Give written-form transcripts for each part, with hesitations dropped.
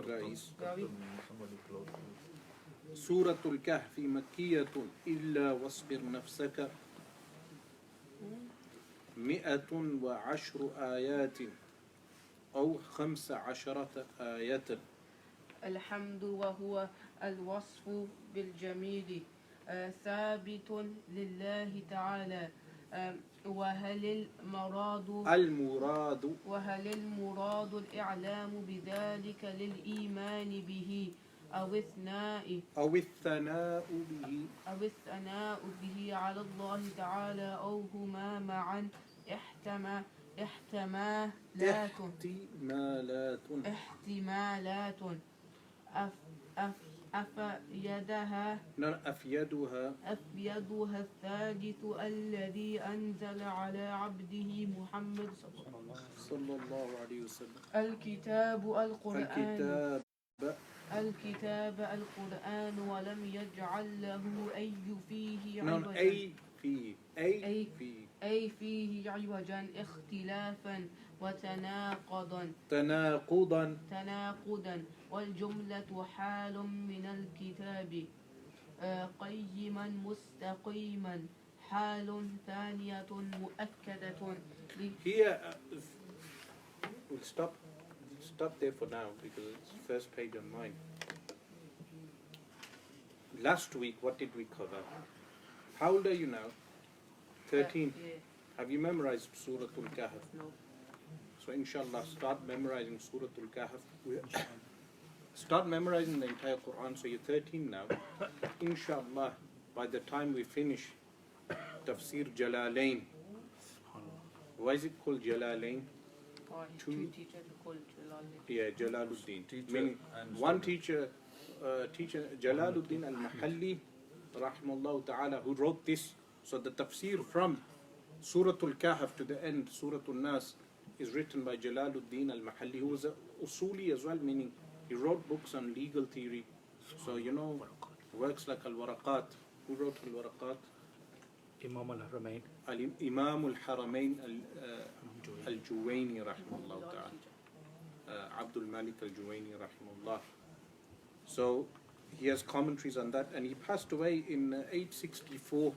الرئيس سورة الكهف مكية إلا واصبر نفسك 110 آيات أو 15 آية. الحمد وهو الوصف بالجميل ثابت لله تعالى وهل المراد الإعلام بذلك للإيمان به أو الثناء به على الله تعالى أو هما معا احتمالات أفيدها الثالث الذي أنزل على عبده محمد صلى الله عليه وسلم الكتاب القرآن ولم يجعل له أي فيه عوجا اختلافا تناقضا والجملة حال من الكتاب قيما مستقيما حال ثانية مؤكدة. Here we'll stop there for now because it's first page on mine. Last week what did we cover? How old are you now? 13. Yeah. Have you memorized Surah Al-Kahf? No. So inshallah start memorizing Surah Al-Kahf. Start memorizing the entire Quran. So you're 13 now. Inshallah, by the time we finish Tafseer Jalalayn. Why is it called Jalalayn? Two teachers called Jalalayn. Yeah, Jalaluddin. Meaning one teacher Jalaluddin al-Mahalli, rahimahullah ta'ala, who wrote this. So the tafsir from Surah Al-Kahf to the end, Surah Al-Nas, is written by Jalaluddin al-Mahalli, who was a usuli as well, meaning he wrote books on legal theory. So you know, works like Al-Waraqat. Who wrote Al-Waraqat? Imam al-Haramain. Imam al-Haramain al-Juwayni, rahimahullah ta'ala. Abdul Malik al-Juwayni, rahimahullah. So he has commentaries on that, and he passed away in 864.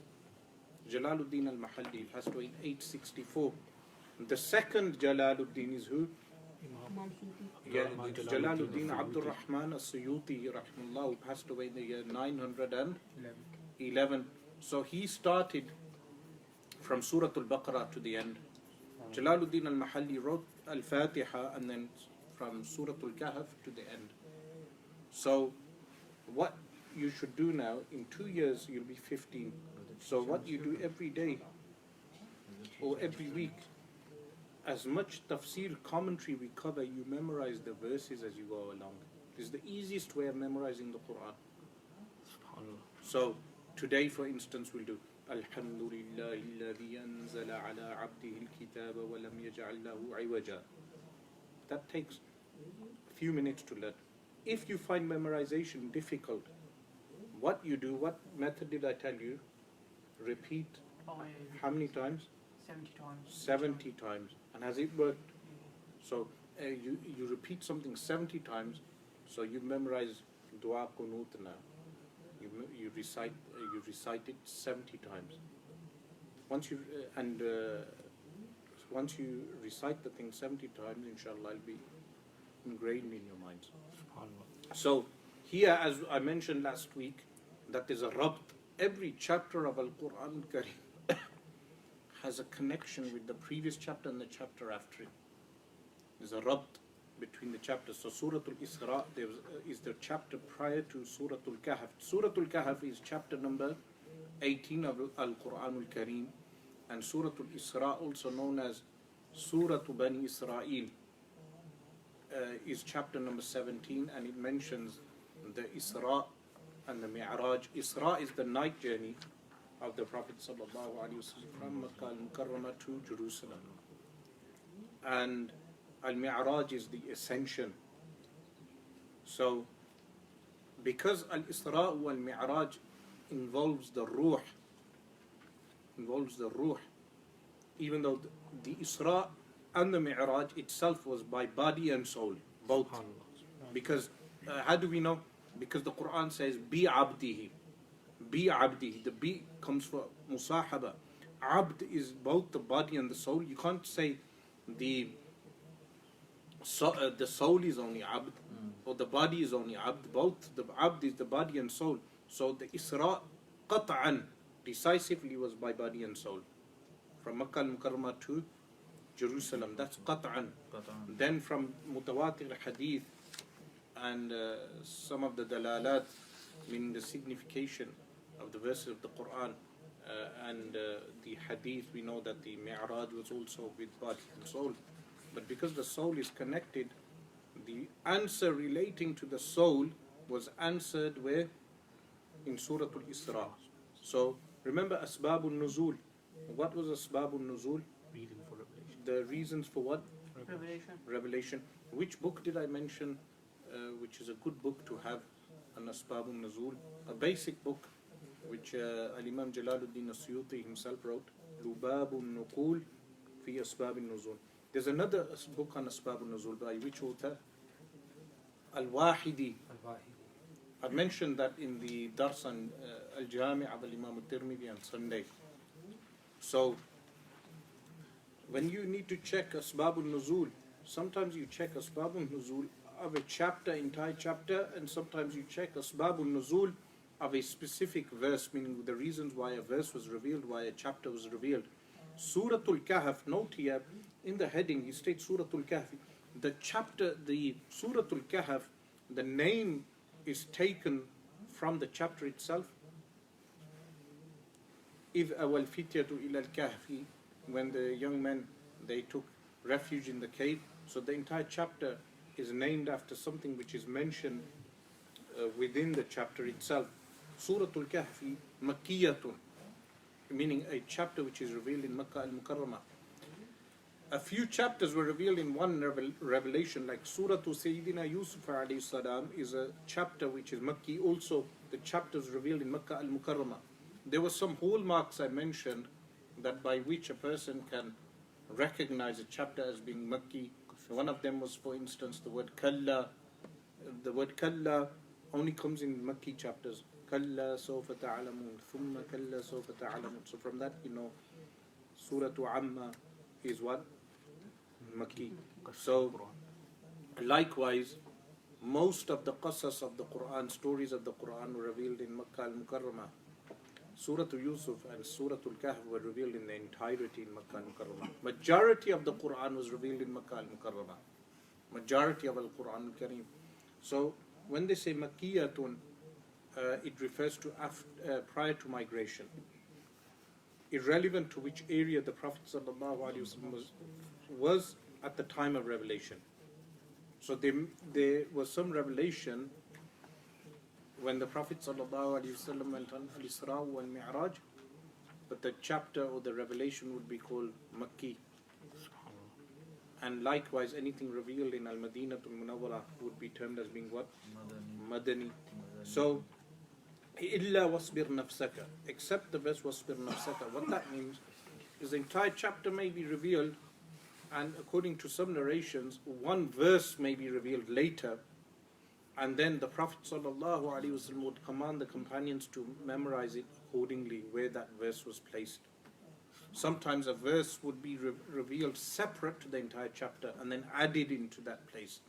Jalaluddin al-Mahalli passed away in 864. The second Jalaluddin is who? Yeah, Jalaluddin Abdul Rahman as-Suyuti, rahimahullah, who passed away in the year 911. So he started from Surah Al-Baqarah to the end. Jalaluddin al-Mahalli wrote Al-Fatiha and then from Surah Al-Kahf to the end. So what you should do now, in 2 years you'll be 15. So what you do every day or every week, as much tafsir commentary we cover, you memorize the verses as you go along. This is the easiest way of memorizing the Quran. So today, for instance, we'll do Alhamdulillahi alladhi anzala ala abdihi al-kitaba wa lam yaj'al lahu 'iwaja. That takes a few minutes to learn. If you find memorization difficult, what you do, what method did I tell you? Repeat how many times? 70 times. 70 times. And has it worked? So you repeat something 70 times, so you memorize Dua Qunut now. You recite it 70 times. Once you recite the thing 70 times, inshallah, it'll be ingrained in your minds. So here, as I mentioned last week, that is a rabt. Every chapter of Al-Quran Kareem has a connection with the previous chapter and the chapter after it. There's a rabt between the chapters. So Surah Al-Isra is the chapter prior to Surah Al-Kahf. Surah Al-Kahf is chapter number 18 of Al-Quran Al-Kareem, and Surah Al-Isra, also known as Surah Bani Israel, is chapter number 17, and it mentions the Isra and the Mi'raj. Isra is the night journey of the Prophet sallallahu alaihi wasallam from Makkah al-Mukarramah to Jerusalem, and Al-Mi'raj is the ascension. So because Al-Isra wal-Mi'raj involves the ruh, even though the Isra and the Mi'raj itself was by body and soul, both, Because how do we know? Because the Quran says bi abdihi. Bi abdihi. The bi comes for musahaba. Abd is both the body and the soul. You can't say the soul is only abd or the body is only abd. Both the abd is the body and soul. So the Isra qat'an decisively was by body and soul. From Makkah al-Mukarramah to Jerusalem. That's qat'an. Then from mutawatir hadith and some of the dalalat, meaning the signification of the verses of the Quran and the hadith, we know that the Mi'raj was also with body and soul. But because the soul is connected, the answer relating to the soul was answered where? In Surah Al-Isra. So remember Asbabun Nuzul. What was Asbabun Nuzul? Reason for revelation. The reasons for what? Revelation. Revelation. Which book did I mention which is a good book to have, an Asbabun Nuzul? A basic book which Al-Imam Jalaluddin As-Suyuti himself wrote, Lubabun Nuqul fi Asbabun Nuzul. There's another book on Asbabun Nuzul by which author? Al-Wahidi. I mentioned that in the Dars on Al-Jami' of Al-Imam Al-Tirmidhi on Sunday. So, when you need to check Asbabun Nuzul, sometimes you check Asbabun Nuzul of a chapter, entire chapter, and sometimes you check Asbabun Nuzul of a specific verse, meaning the reasons why a verse was revealed, why a chapter was revealed. Surah Al-Kahf, note here, in the heading, he states Surah Al-Kahf. The chapter, the Surah Al-Kahf, the name is taken from the chapter itself. إِذْ أَوَى الْفِتْيَةُ إِلَى الْكَهْفِ, when the young men, they took refuge in the cave. So the entire chapter is named after something which is mentioned within the chapter itself. Surah Al-Kahf, Makkiyatun, meaning a chapter which is revealed in Makkah al-Mukarramah. A few chapters were revealed in one revelation, like Surah Sayyidina Yusuf alayhi salam is a chapter which is Makki. Also, the chapters revealed in Makkah al-Mukarramah. There were some hallmarks I mentioned that by which a person can recognize a chapter as being Makki. One of them was, for instance, the word Kalla. The word Kalla only comes in Makki chapters. Kalla sawfa ta'alamun, thumma kalla sawfa ta'alamun. So from that, you know, Surah Amma is what? Makki. So, likewise, most of the qasas of the Quran, stories of the Quran were revealed in Makkah al-Mukarramah. Surah Yusuf and Surah Al-Kahf were revealed in the entirety in Makkah al-Mukarramah. Majority of the Quran was revealed in Makkah al-Mukarramah. Majority of Al-Quran al-Kareem. So, when they say Makkiyatun, it refers to prior to migration. Irrelevant to which area the Prophet ﷺ was at the time of revelation. So there was some revelation when the Prophet ﷺ went on Al-Isra wal-Mi'raj, but the chapter or the revelation would be called Makki. And likewise, anything revealed in Al-Madinatul Munawwara would be termed as being what? Madani. So, إِلَّا وَاصْبِرْ نَفْسَكَ, except the verse وَاصْبِرْ نَفْسَكَ. What that means is the entire chapter may be revealed, and according to some narrations, one verse may be revealed later, and then the Prophet ﷺ would command the companions to memorize it accordingly where that verse was placed. Sometimes a verse would be revealed separate to the entire chapter and then added into that place,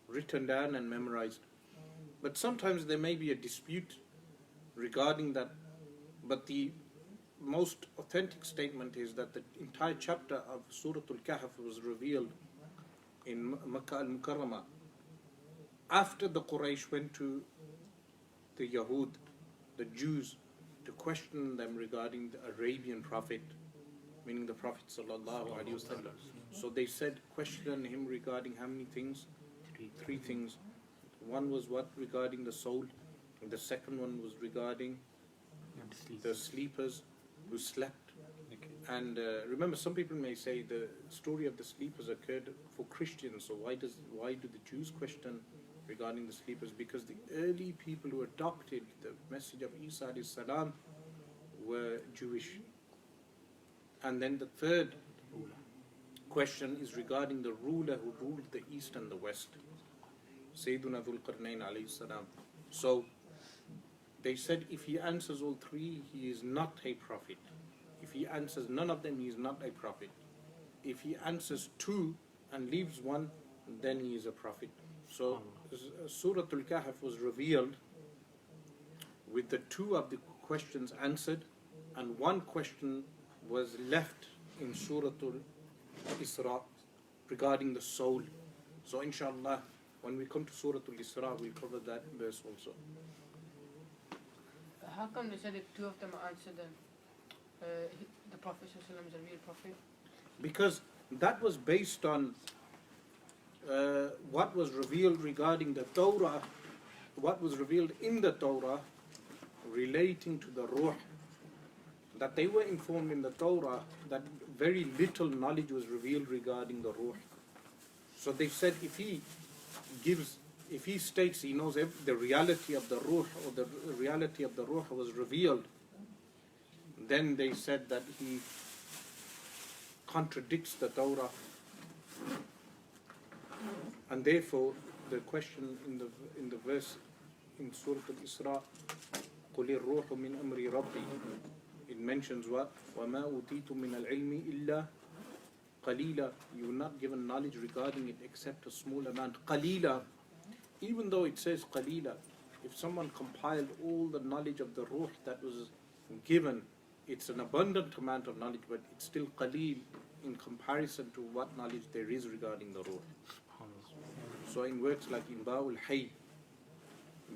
written down and memorized. But sometimes there may be a dispute regarding that, but the most authentic statement is that the entire chapter of Surah Al-Kahf was revealed in Makkah al-Mukarramah. After the Quraysh went to the Yahud, the Jews, to question them regarding the Arabian prophet, meaning the Prophet ﷺ. So they said, question him regarding how many things? Three things. One was what? Regarding the soul. And the second one was regarding the sleepers who slept. And remember, some people may say the story of the sleepers occurred for Christians. So why do the Jews question regarding the sleepers? Because the early people who adopted the message of Isa alayhi salam were Jewish. And then the third question is regarding the ruler who ruled the east and the west. Sayyiduna Dhul Qarnayn alayhi salam. So they said if he answers all three, he is not a prophet. If he answers none of them, he is not a prophet. If he answers two and leaves one, then he is a prophet. So Surah Al-Kahf was revealed with the two of the questions answered, and one question was left in Surah Al-Isra regarding the soul. So inshallah, when we come to Surah Al-Isra, we'll cover that verse also. How come they said that two of them answered the Prophet ﷺ is a real prophet? Because that was based on what was revealed regarding the Torah, what was revealed in the Torah relating to the Ruh. That they were informed in the Torah that very little knowledge was revealed regarding the Ruh. So they said if he states he knows the reality of the Ruh, or the reality of the Ruh was revealed, then they said that he contradicts the Torah. And therefore the question in the verse in Surah Al-Isra, قُلِ الرُّوحُ مِنْ أَمْرِ رَبِّي, it mentions what? وَمَا أُوتِيتُم مِّنَ الْعِلْمِ إِلَّا قَلِيلًا. You were not given knowledge regarding it except a small amount. قَلِيلًا. Even though it says قَلِيلًا, if someone compiled all the knowledge of the Ruh that was given, it's an abundant amount of knowledge, but it's still qaleel in comparison to what knowledge there is regarding the Ruh. So in works like إنباء الحي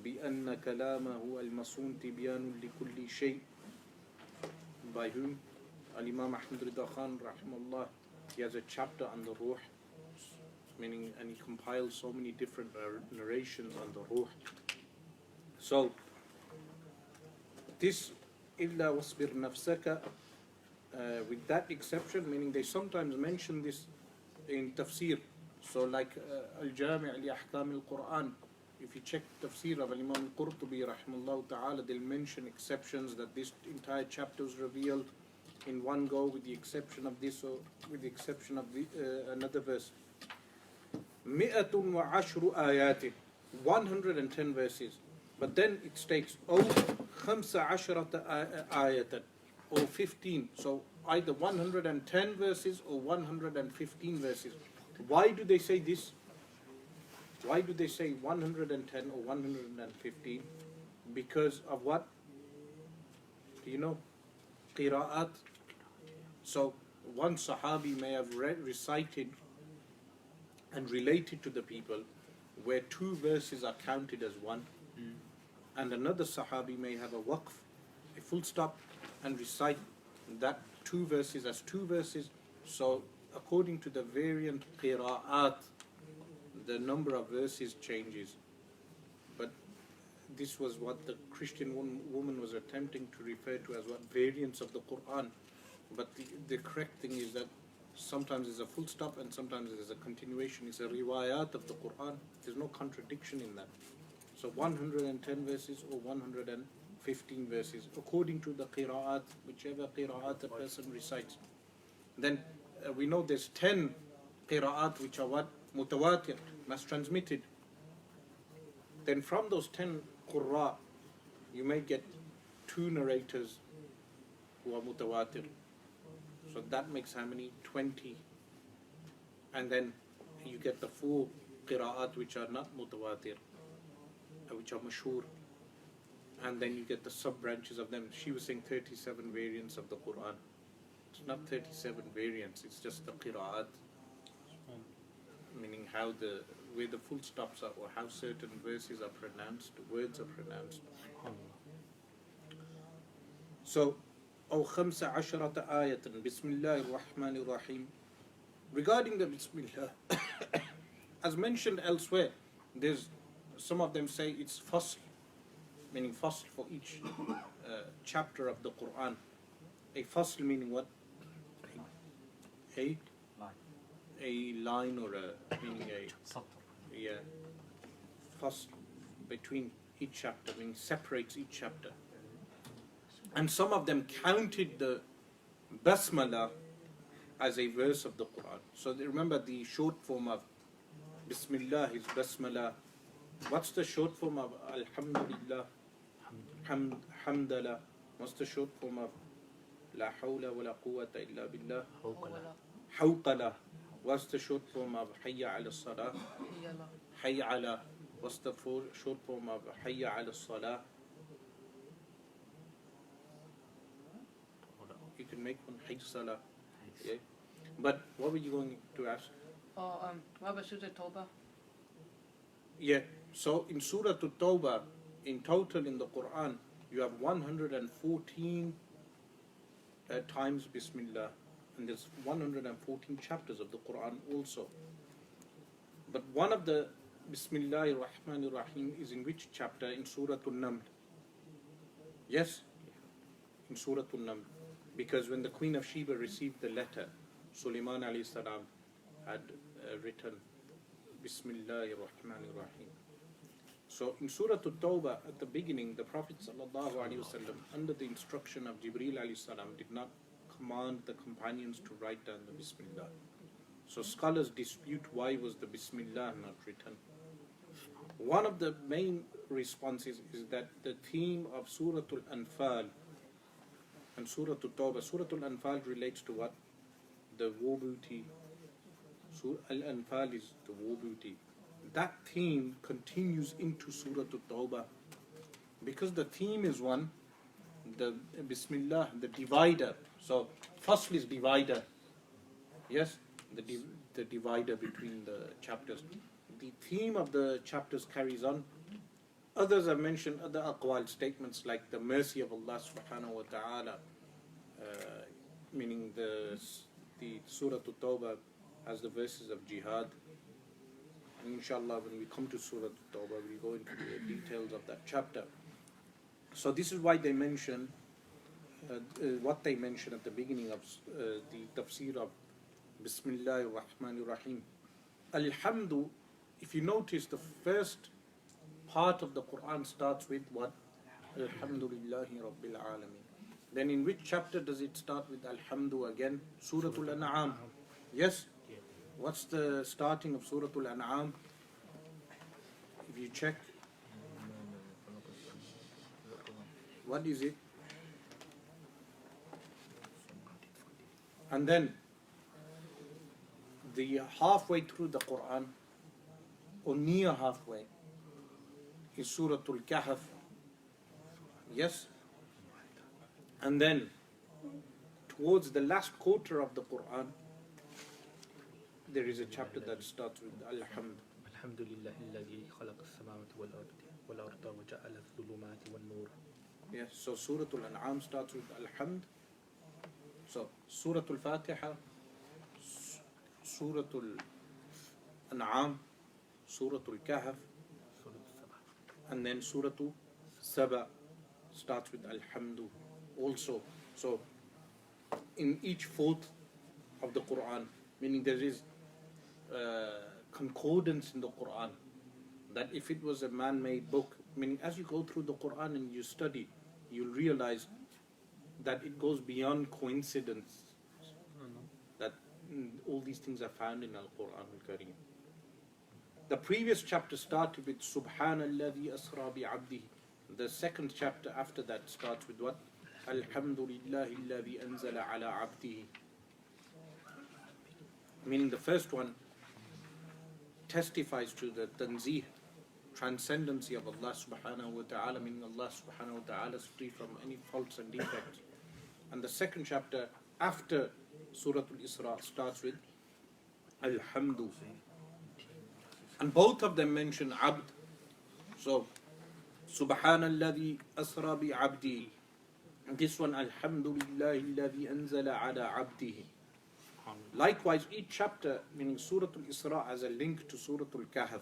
بأن كلامه المصون تبيان لكل شيء, by whom? Al-Imam Ahmad Rida Khan rahimahullah, he has a chapter on the Ruh, meaning, and he compiles so many different narrations on the Ruh. So this إِلَّا وَاصْبِرْ نَفْسَكَ, with that exception, meaning they sometimes mention this in Tafseer. So like Al-Jami' li-Ahkam al-Quran, if you check Tafseer of Imam al-Qurtubi rahimahullah ta'ala, they'll mention exceptions that this entire chapter was revealed in one go with the exception of this, or with the exception of another verse. 110 آيات, 110 verses. But then it states, أو 15 آية, or 15. So either 110 verses or 115 verses. Why do they say this? Why do they say 110 or 115? Because of what? Do you know? Qira'at. So one Sahabi may have recited and related to the people where two verses are counted as one, and another Sahabi may have a waqf, a full stop, and recite that two verses as two verses. So according to the variant qira'at, the number of verses changes. But this was what the Christian woman was attempting to refer to as what variants of the Quran. But the correct thing is that sometimes there's a full stop and sometimes there's a continuation. It's a riwayat of the Quran. There's no contradiction in that. So 110 verses or 115 verses according to the qira'at, whichever qira'at a person recites. Then we know there's 10 qira'at which are what? Mutawatir, mass transmitted. Then from those 10 qurra, you may get two narrators who are mutawatir. So that makes how many? 20. And then you get the 4 qira'at which are not mutawatir, which are mashhur. And then you get the sub-branches of them. She was saying 37 variants of the Quran. It's not 37 variants, it's just the qira'at. Meaning where the full stops are, or how certain verses are pronounced, words are pronounced. So, أو 15 آية, Bismillah ar-Rahman ar-Rahim. Regarding the Bismillah, as mentioned elsewhere, there's some of them say it's fasl, meaning fasl for each chapter of the Quran. A fasl meaning what? A line, or meaning fasl between each chapter, meaning separates each chapter. And some of them counted the Basmala as a verse of the Quran. So they remember the short form of Bismillah is Basmala, What's the short form of Alhamdulillah? Hamdallah. What's the short form of La hawla wa la quwwata illa billah? Hawqala. What's the short form of Hayya ala salah? Hayya ala. What's the short form of Hayya ala salah? You can make one Hayy salah. Yeah. But what were you going to ask? What about Surah Tawbah? Yeah. So in Surah Tawbah, in total in the Quran, you have 114 times Bismillah. And there's 114 chapters of the Quran also. But one of the Bismillahir Rahmanir Rahim is in which chapter? In Surah An-Naml. Yes? In Surah An-Naml. Because when the Queen of Sheba received the letter, Sulaiman alayhi salam had written Bismillahir Rahmanir Rahim. So in Surah At-Tawbah, at the beginning, the Prophet sallallahu alaihi wasallam, under the instruction of Jibreel alayhi salam, did not command the companions to write down the Bismillah. So scholars dispute why was the Bismillah not written. One of the main responses is that the theme of Surah Al-Anfal and Surah At-Tawbah, Surah Al-Anfal relates to what? The war booty. Surah Al-Anfal is the war booty. That theme continues into Surah At-Tawbah. Because the theme is one, the Bismillah, the divider. So, firstly is divider. Yes? The divider between the chapters. The theme of the chapters carries on. Others have mentioned other aqwal statements like the mercy of Allah subhanahu wa ta'ala, meaning the Surah At-Tawbah has the verses of jihad. And inshallah when we come to Surah At-Tawbah we'll go into the details of that chapter. So this is why they mention what they mention at the beginning of the Tafseer of Bismillahir Rahmanir Rahim. Alhamdu, if you notice, the first part of the Quran starts with what? Alhamdulillahi Rabbil Alameen. Then in which chapter does it start with Alhamdu again? Surah Al-An'am. Yes? What's the starting of Surah Al-An'am? If you check, what is it? And then the halfway through the Quran, or near halfway, is Surah Al-Kahf. Yes? And then towards the last quarter of the Quran, there is a chapter that starts with Alhamd. Alhamdulillah alladhi khalaqa as-samawati wal arda wa ja'ala adh-dhulumati wan nur. Yes, so Surah Al-An'am starts with Alhamd. So Surah Al-Fatiha, Surah Al-An'am, Surah Al-Kahf, and then Surah Saba starts with Alhamdu also. So in each fourth of the Quran, meaning there is concordance in the Quran, that if it was a man-made book, meaning as you go through the Quran and you study, you'll realize that it goes beyond coincidence, that all these things are found in Al-Quran Al-Kareem. The previous chapter started with Subhanalladhi asra bi'abdihi. The second chapter after that starts with what? Alhamdulillahi alladhi anzala ala abdihi. Meaning the first one testifies to the tanzih, transcendency of Allah subhanahu wa ta'ala, meaning Allah subhanahu wa ta'ala is free from any faults and defects. And the second chapter after Surah Al-Isra starts with Alhamdu. And both of them mention Abd. So, Subhanalladhi asra bi abdi. This one, Alhamdulillahi alladhi anzala ala abdihi. Likewise, each chapter, meaning Surah Al-Isra, has a link to Surah Al-Kahf.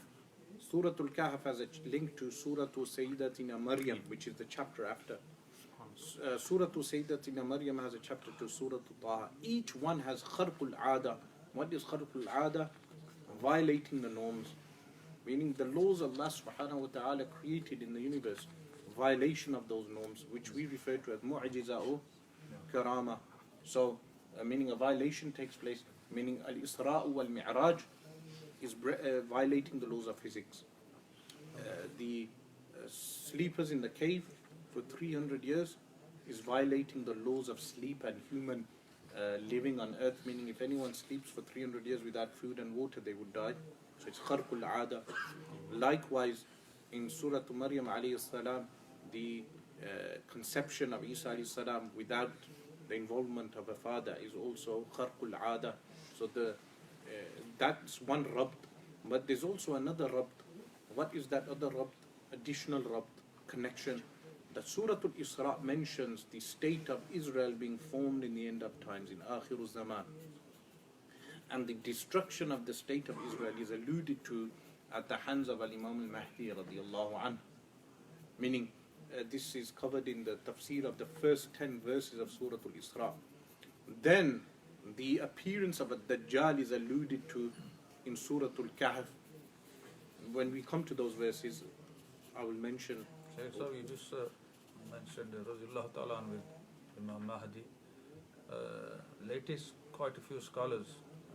Surah Al-Kahf has a link to Surah Sayyidatina Maryam, which is the chapter after. Surah Sayyidatina Maryam has a chapter to Surah Taha. Each one has Kharqul Ada. What is Kharqul Ada? Violating the norms. Meaning the laws Allah subhanahu wa ta'ala created in the universe. Violation of those norms, which we refer to as Mu'jiza or Karama. So, meaning a violation takes place, meaning Al-Isra wal Mi'raj is violating the laws of physics. the sleepers in the cave for 300 years is violating the laws of sleep and human living on earth, meaning if anyone sleeps for 300 years without food and water, they would die. So it's kharqul aada. Likewise, in Surah Maryam alayhi salam, the conception of Isa alayhi salam without the involvement of a father is also kharqul aada. So that's one rabt. But there's also another rabt. What is that other rabt? Additional rabt, connection. That Surah Al-Isra mentions the state of Israel being formed in the end of times, in Akhirul Zaman. And the destruction of the state of Israel is alluded to at the hands of Al-Imam Al-Mahdi radiallahu anhu. Meaning, this is covered in the Tafseer of the first 10 verses of Surah Al-Isra. Then, the appearance of a Dajjal is alluded to in Surah Al-Kahf. When we come to those verses, I will mention. Shaykh, so you just mentioned Rasulullah Ta'ala with Imam Mahdi. Latest, quite a few scholars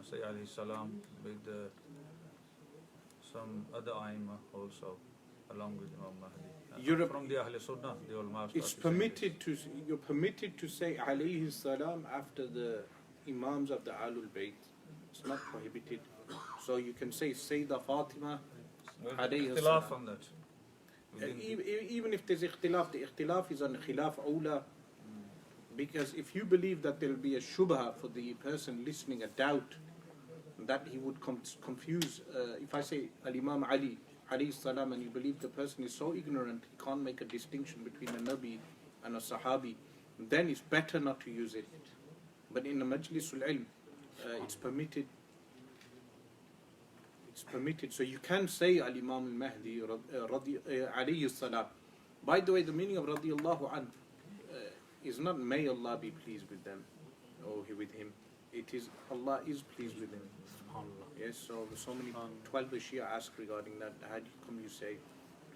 say alayhi salam with some other Aima also, along with Imam Mahdi. From the Ahl Sunnah, they all must. It's permitted to, you're permitted to say alayhi salam after the Imams of the Ahlul Bayt. It's not prohibited. So you can say Sayyidah Fatima alayhi salam. On that. Even if there's ikhtilaf, the ikhtilaf is on khilaf awla. Because if you believe that there will be a shubha for the person listening, a doubt, that he would confuse. If I say Al-Imam Ali alayhi salam, and you believe the person is so ignorant, he can't make a distinction between a Nabi and a Sahabi, then it's better not to use it. But in the Majlisul Ilm, it's permitted. It's permitted. So you can say Al-Imam Al-Mahdi alayhi salam. By the way, the meaning of radiyallahu an is not may Allah be pleased with them or with him. It is Allah is pleased with him. Yes, so many 12 Shia ask regarding that. How come you say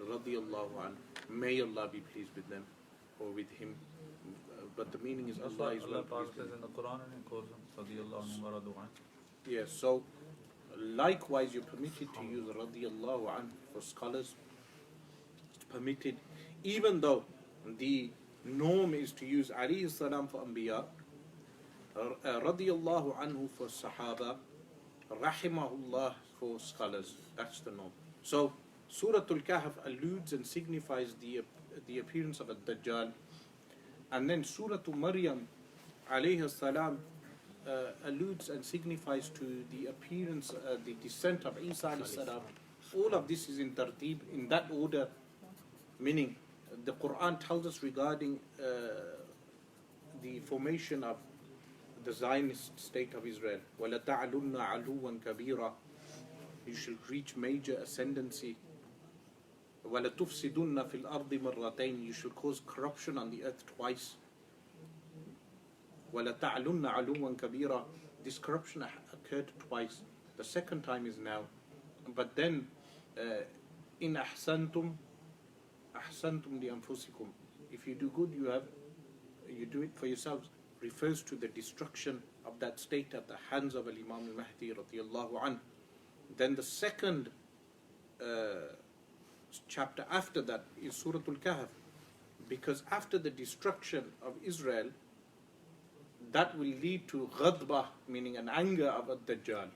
radiyallahu an, may Allah be pleased with them or with him? But the meaning is Allah is well pleased with in the Quran and it calls him radiyallahu anhu wa radu an. Yes, so likewise you're permitted to use radiyallahu an for scholars. It's permitted, even though the norm is to use alayhi salam for anbiya, radiyallahu anhu for sahaba, rahimahullah for scholars. That's the norm. So Surah Al-Kahf alludes and signifies the appearance of a Dajjal. And then Surah Maryam alayhi salam alludes and signifies to the appearance, the descent of Isa alayhi salam. All of this is in tartib, in that order, meaning the Quran tells us regarding the formation of the Zionist state of Israel. وَلَتَعْلُنَّ عَلُوًّا كَبِيرًا. You shall reach major ascendancy. وَلَتُفْسِدُنَّ فِي الْأَرْضِ مَرَّتَيْنِ. You should cause corruption on the earth twice. وَلَتَعْلُنَّ عَلُوًّا كَبِيرًا. This corruption occurred twice. The second time is now. But then, إِنْ أَحْسَنْتُمْ أَحْسَنْتُمْ لِأَنفُسِكُمْ. If you do good, you do it for yourselves. Refers to the destruction of that state at the hands of Al-Imam Al-Mahdi radiyallahu anhu. Then the second chapter after that is Surah Al-Kahf, because after the destruction of Israel, that will lead to ghadbah, meaning an anger of Ad-Dajjal,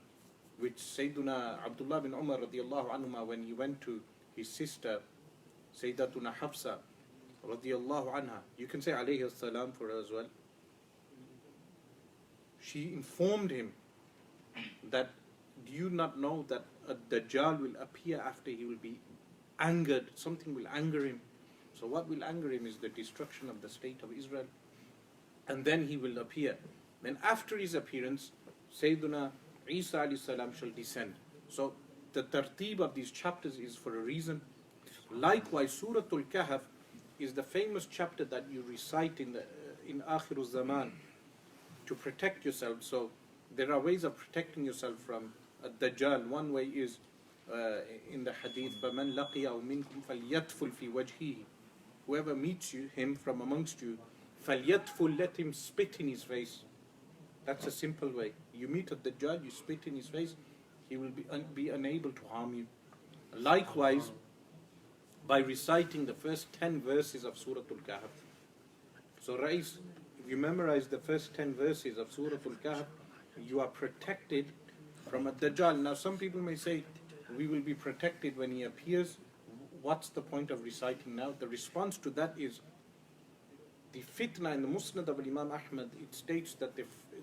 which Sayyiduna Abdullah bin Umar radiyallahu anhuma, when he went to his sister Sayyidatuna Hafsa radiyallahu anha, you can say alayhi salam for her as well. She informed him that, do you not know that a Dajjal will appear after he will be angered? Something will anger him. So what will anger him is the destruction of the state of Israel. And then he will appear. Then after his appearance, Sayyiduna Isa alayhi salam shall descend. So the tartib of these chapters is for a reason. Likewise, Surah Al-Kahf is the famous chapter that you recite in Akhirul Zaman to protect yourself. So there are ways of protecting yourself from Dajjal. One way is in the hadith, فَمَنْ لَقِيَهُ مِنْكُمْ فَلْيَتْفُلْ فِي وَجْهِهِ. Whoever meets him from amongst you, فَلْيَتْفُلْ, let him spit in his face. That's a simple way. You meet a Dajjal, you spit in his face, he will be unable to harm you. Likewise, by reciting the first 10 verses of Surah Al-Kahf. So, Rais, if you memorize the first 10 verses of Surah Al-Kahf, you are protected from a Dajjal. Now, some people may say, we will be protected when he appears. What's the point of reciting now? The response to that is, the fitna in the Musnad of Imam Ahmad, it states that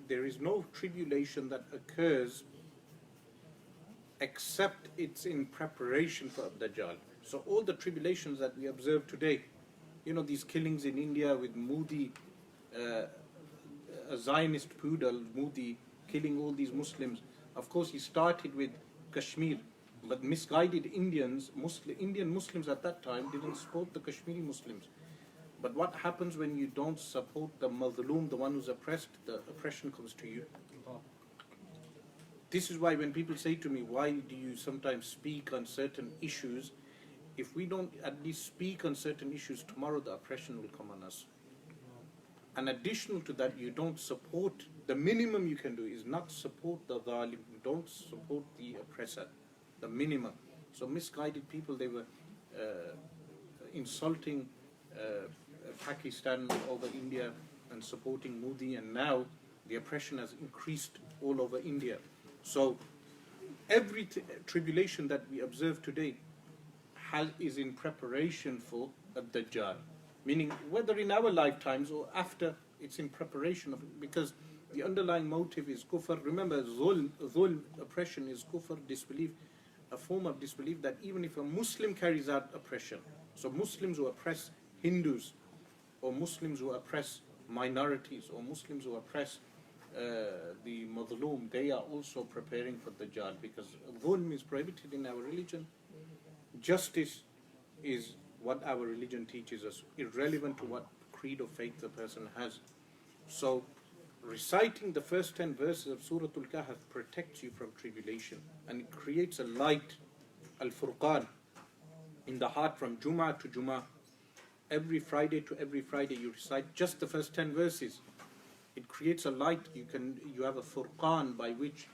there is no tribulation that occurs except it's in preparation for Dajjal. So all the tribulations that we observe today, these killings in India with Modi, a Zionist poodle, Modi, killing all these Muslims. Of course, he started with Kashmir, but misguided Indian Muslims at that time didn't support the Kashmiri Muslims. But what happens when you don't support the Mazloom, the one who's oppressed, the oppression comes to you. This is why when people say to me, why do you sometimes speak on certain issues? If we don't at least speak on certain issues, tomorrow the oppression will come on us. And additional to that, you don't support, the minimum you can do is not support the zalim, don't support the oppressor, the minimum. So misguided people, they were insulting Pakistan over India and supporting Modi, and now the oppression has increased all over India. So every tribulation that we observe today is in preparation for a Dajjal. Meaning whether in our lifetimes or after, it's in preparation of it, because the underlying motive is kufr. Remember, zulm, oppression is kufr, disbelief, a form of disbelief that even if a Muslim carries out oppression, so Muslims who oppress Hindus, or Muslims who oppress minorities, or Muslims who oppress the Mazloom, they are also preparing for Dajjal, because zulm is prohibited in our religion. Justice is what our religion teaches us, irrelevant to what creed or faith the person has. So, reciting the first 10 verses of Surah Al-Kahf protects you from tribulation, and it creates a light, al-Furqan, in the heart from Jum'ah to Jum'ah. Every Friday to every Friday you recite just the first 10 verses. It creates a light. You have a Furqan, by which,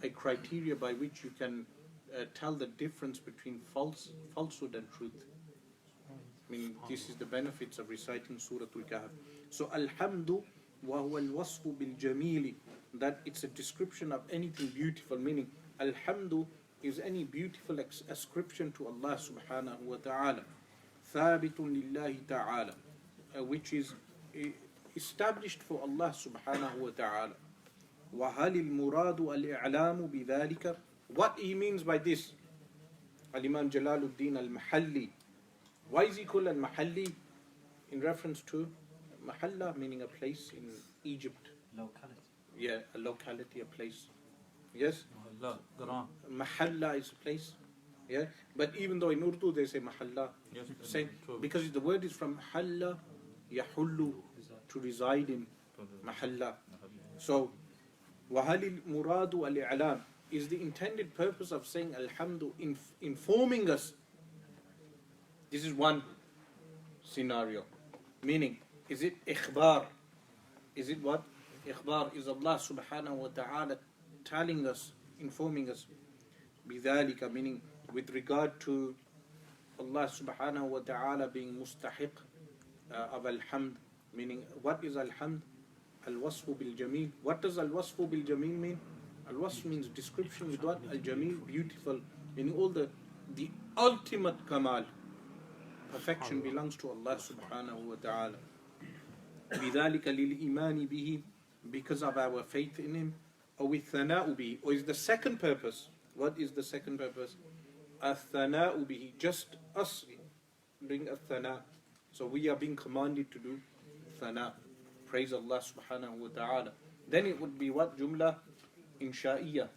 a criteria by which you can tell the difference between falsehood and truth. I mean, this is the benefits of reciting Surah Al-Kahf. So, Alhamdu wa huwa al-wasfu bil-jamili, that it's a description of anything beautiful, meaning Alhamdu is any beautiful ascription to Allah subhanahu wa ta'ala. Thabitun lillahi ta'ala, which is established for Allah subhanahu wa ta'ala. Wa halil muradu al-i'lamu bidhalika. What he means by this, Al-Imam Jalaluddin al-Mahalli. Why is he called al-Mahalli? In reference to Mahalla, meaning a place in Egypt. Locality. Yeah, a locality, a place. Yes? Mahalla is a place. Yeah? But even though in Urdu they say Mahalla, Yes, same, true. because the word is from Halla, Yahullu, to reside in Mahalla. So, Wahalil Muradu al-I'lam is the intended purpose of saying Alhamdu, informing us. This is one scenario. Meaning, is it ikhbar? Is it what? Ikhbar is Allah subhanahu wa ta'ala telling us, informing us. Bidhalika, meaning with regard to Allah subhanahu wa ta'ala being mustahiq of alhamd. Meaning, what is alhamd? Al-wasfu bil-jameel. What does al-wasfu bil-jameel mean? Al-wasf means description with what? Al-jameel, beautiful. Meaning all the ultimate kamal. Perfection belongs to Allah subhanahu wa ta'ala. بِذَلِكَ لِلْإِيمَانِ بِهِ, because of our faith in Him. Or with thana'u bihi. Or is the second purpose. What is the second purpose? Athana'u bihi. Just us doing athana. So we are being commanded to do thana. Praise Allah subhanahu wa ta'ala. Then it would be what? Jumla insha'iyya.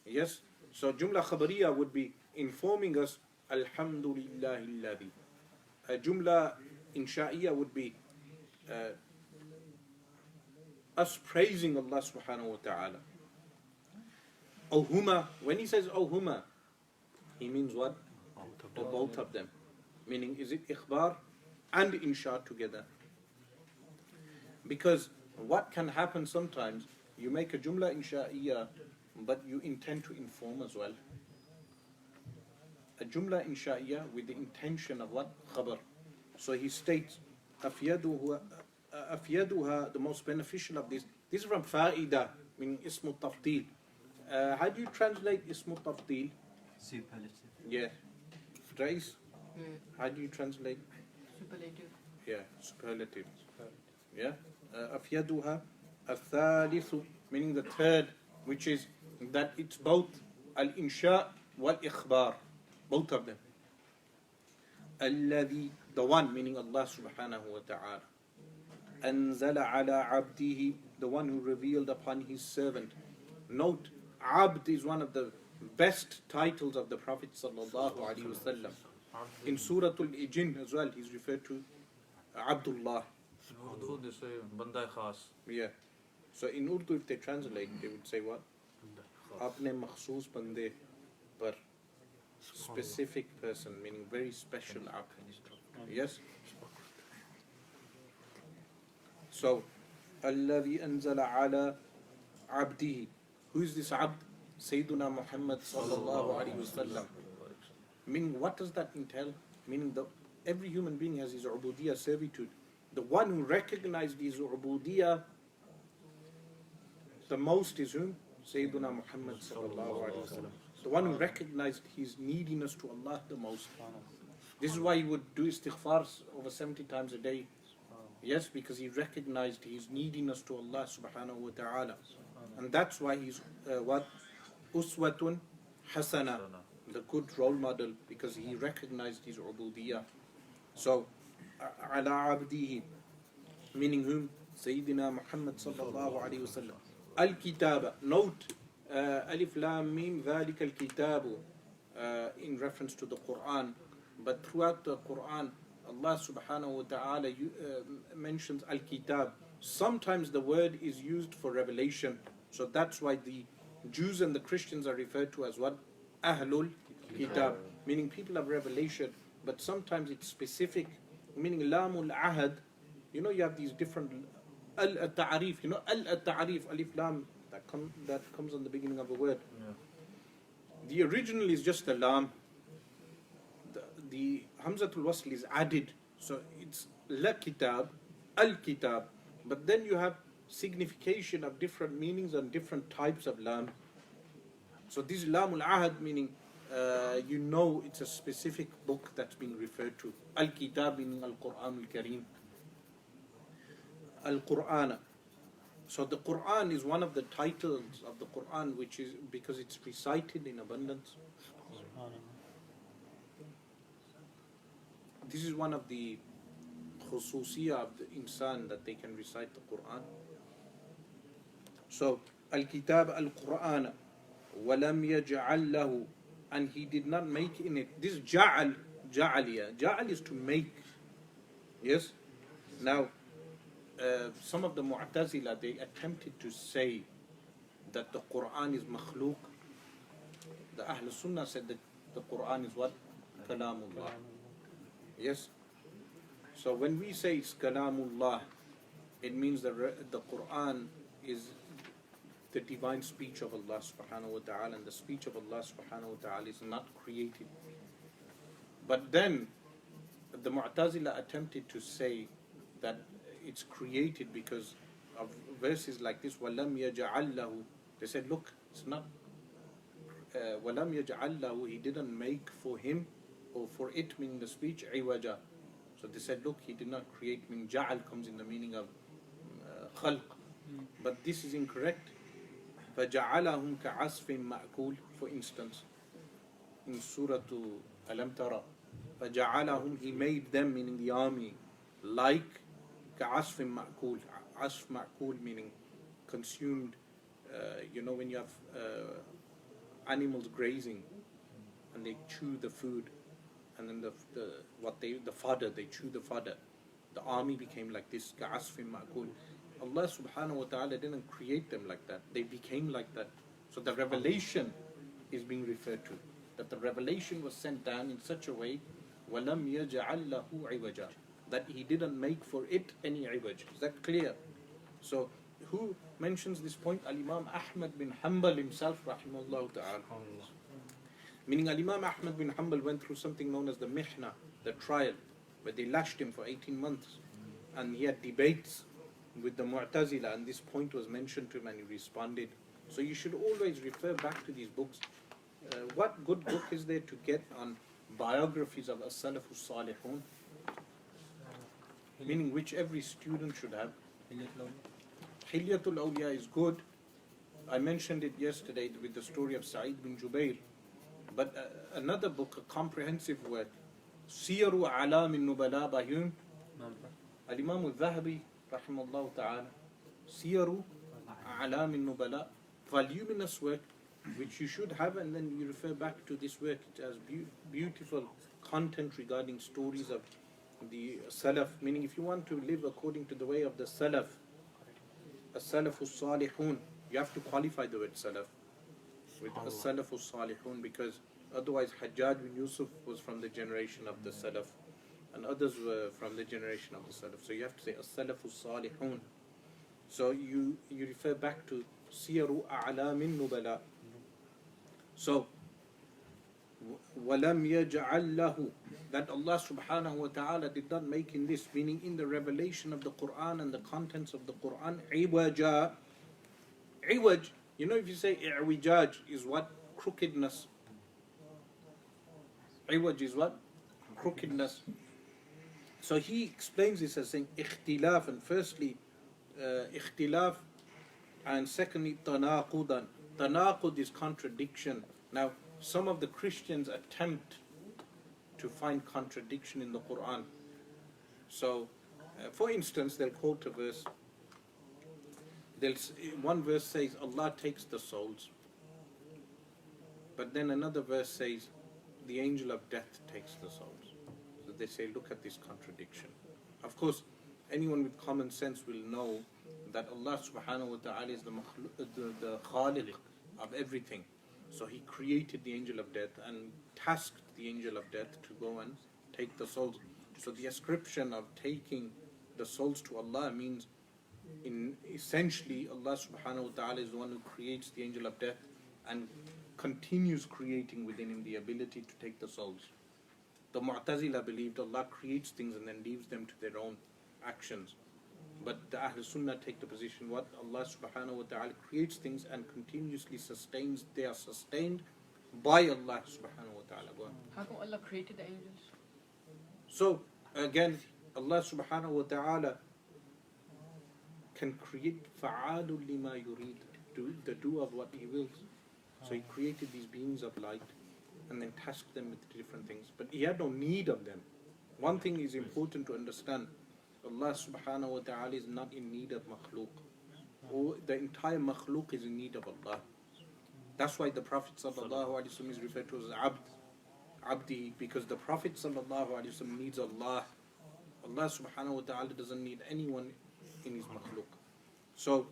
Yes? So Jumla khabariyya would be informing us Alhamdulillahi alladhi. Jumla insha'iyya would be us praising Allah subhanahu wa ta'ala. Oh huma, when he says oh huma, he means what? Or both of them. Meaning, is it ikhbar and insha together? Because what can happen sometimes, you make a jumla insha'iyya, but you intend to inform as well. a jumla insha'iyya with the intention of what? Khabar. So he states, أفيدها, the most beneficial of this. This is from fa'ida, meaning ismu tafdil. How do you translate ismu tafdil? Superlative. Yeah. Rais, Yeah. how do you translate? Superlative. Yeah, superlative. Yeah. أفيدها الثالث, meaning the third, which is that it's both al-insha wal-ikhbar, both of them. الذي, the one, meaning Allah subhanahu wa ta'ala. أنزل على عبده, the one who revealed upon his servant. Note, Abd is one of the best titles of the Prophet sallallahu alaihi wasallam. In Surah Al-Jinn as well, he's referred to Abdullah. In Urdu they say Bandai Khas. Yeah. So in Urdu, if they translate, they would say what? Apne makhsoos bande par, specific person, meaning very special abd. Yes? So, الذي أنزل على عبده. Who is this abd? Sayyiduna Muhammad sallallahu alaihi wasallam. Meaning, what does that entail? Meaning, every human being has his ubudiyah servitude. The one who recognized his ubudiyah the most is whom? Sayyiduna Muhammad sallallahu alaihi wasallam. The one who recognized his neediness to Allah the most. This is why he would do istighfar over 70 times a day. Yes, because he recognized his neediness to Allah subhanahu wa ta'ala. And that's why he's what? Uswatun hasana, the good role model, because he recognized his ubudiyah. So, ala abdihi, meaning whom? Sayyidina Muhammad sallallahu alayhi wa sallam. Al-Kitaba, note, Alif Lam Mim, ذَلِكَ الْكِتَابُ, in reference to the Quran. But throughout the Quran, Allah subhanahu wa ta'ala mentions Al-Kitab. Sometimes the word is used for revelation. So that's why the Jews and the Christians are referred to as what? Ahlul Kitab, meaning people of revelation. But sometimes it's specific, meaning Lamul Ahad. You know, you have these different Al-Ta'arif, you know, Al-Ta'arif, Alif Lam, that comes on the beginning of a word. Yeah. The original is just a Lam. The Hamzatul Wasl is added. So it's La Kitab, Al-Kitab. But then you have signification of different meanings and different types of Lam. So this Lamul Ahad, meaning you know it's a specific book that's being referred to. Al-Kitab meaning Al-Quran Al-Kareem. Al-Qur'an. So the Quran is one of the titles of the Quran, which is because it's recited in abundance. This is one of the khususiyah of the insan, that they can recite the Quran. So, Al-Kitab Al-Quran, وَلَمْ يَجْعَلْ لَهُ, and he did not make in it. This ja'al, ja'aliya. Ja'al is to make. Yes? Now, some of the Mu'tazila, they attempted to say that the Quran is makhlooq. The Ahl Sunnah said that the Quran is what? Kalamullah. Yes? So when we say it's Kalamullah, it means that the Quran is the divine speech of Allah subhanahu wa ta'ala, and the speech of Allah subhanahu wa ta'ala is not created. But then the Mu'tazila attempted to say that it's created because of verses like this, وَلَمْ يَجْعَلْ لَهُ. They said, look, it's not وَلَمْ يَجْعَلْ لَهُ, he didn't make for him, or for it, meaning the speech, عِوَجًا. So they said, look, he did not create, meaning ja'al comes in the meaning of khalq. But this is incorrect. فَجَعَلَهُمْ كَعَصْفٍ مَأْكُولٍ, for instance, in Surah Alam Tara, فَجَعَلَهُمْ, he made them, meaning the army, like كَعَصْفٍ مَأْكُولٍ. Asf ma'kul meaning consumed. You know, when you have animals grazing and they chew the food, and then the fodder, they chew the fodder. The army became like this, كَعَصْفٍ مَأْكُولٍ. Allah subhanahu wa ta'ala didn't create them like that. They became like that. So the revelation is being referred to. That the revelation was sent down in such a way, وَلَمْ يَجْعَلْ لَهُ عِوَجًا, that he didn't make for it any iwaj. Is that clear? So who mentions this point? Al-Imam Ahmad bin Hanbal himself, rahimahullah ta'ala. Meaning Al-Imam Ahmad bin Hanbal went through something known as the mihna, the trial, where they lashed him for 18 months. And he had debates with the Mu'tazila, and this point was mentioned to him and he responded. So you should always refer back to these books. What good book is there to get on biographies of As-Salafus Salihun? Meaning which every student should have. Hilyatul Awliya is good. I mentioned it yesterday with the story of Sa'id bin Jubair. But another book, a comprehensive work, Siyaru A'lam al-Nubala by whom? Al-Imam al-Dhahabi, rahimahullah ta'ala. Siyaru A'lam al-Nubala, voluminous work, which you should have, and then you refer back to this work. It has beautiful content regarding stories of the Salaf, meaning if you want to live according to the way of the Salaf, As-Salafus Salihun, you have to qualify the word Salaf with As-Salafus Salihun, because otherwise Hajjaj bin Yusuf was from the generation of the Salaf and others were from the generation of the Salaf. So you have to say As-Salafus Salihun. So you refer back to Siyaru A'lamin Nubala. So وَلَمْ يَجْعَلْ لَهُ, that Allah subhanahu wa ta'ala did not make in this, meaning in the revelation of the Quran and the contents of the Quran, عِوَجًا. Iwaj, you know, if you say i'wijaj is what? Crookedness. Iwaj is what? Crookedness. So he explains this as saying ikhtilaf, and firstly ikhtilaf, and secondly tanaqudan. Tanaqud is contradiction. Now, some of the Christians attempt to find contradiction in the Quran. So, for instance, they'll quote a verse. One verse says Allah takes the souls, but then another verse says the angel of death takes the souls. So they say, look at this contradiction. Of course, anyone with common sense will know that Allah subhanahu wa ta'ala is the khaliq of everything. So he created the angel of death and tasked the angel of death to go and take the souls. So the ascription of taking the souls to Allah means, in essentially, Allah subhanahu wa ta'ala is the one who creates the angel of death and continues creating within him the ability to take the souls. The Mu'tazila believed Allah creates things and then leaves them to their own actions. But the Ahl Sunnah take the position, what? Allah subhanahu wa ta'ala creates things and continuously sustains. They are sustained by Allah subhanahu wa ta'ala. Go on. How come Allah created the angels? So, again, Allah subhanahu wa ta'ala can create fa'alul lima yurid, the do of what He wills. So He created these beings of light and then tasked them with different things. But He had no need of them. One thing is important to understand. Allah subhanahu wa ta'ala is not in need of makhluk. Or the entire makhluk is in need of Allah. That's why the Prophet sallallahu alaihi wasallam is referred to as abdi, because the Prophet sallallahu alaihi wasallam needs Allah. Allah subhanahu wa ta'ala doesn't need anyone in his makhluk. So,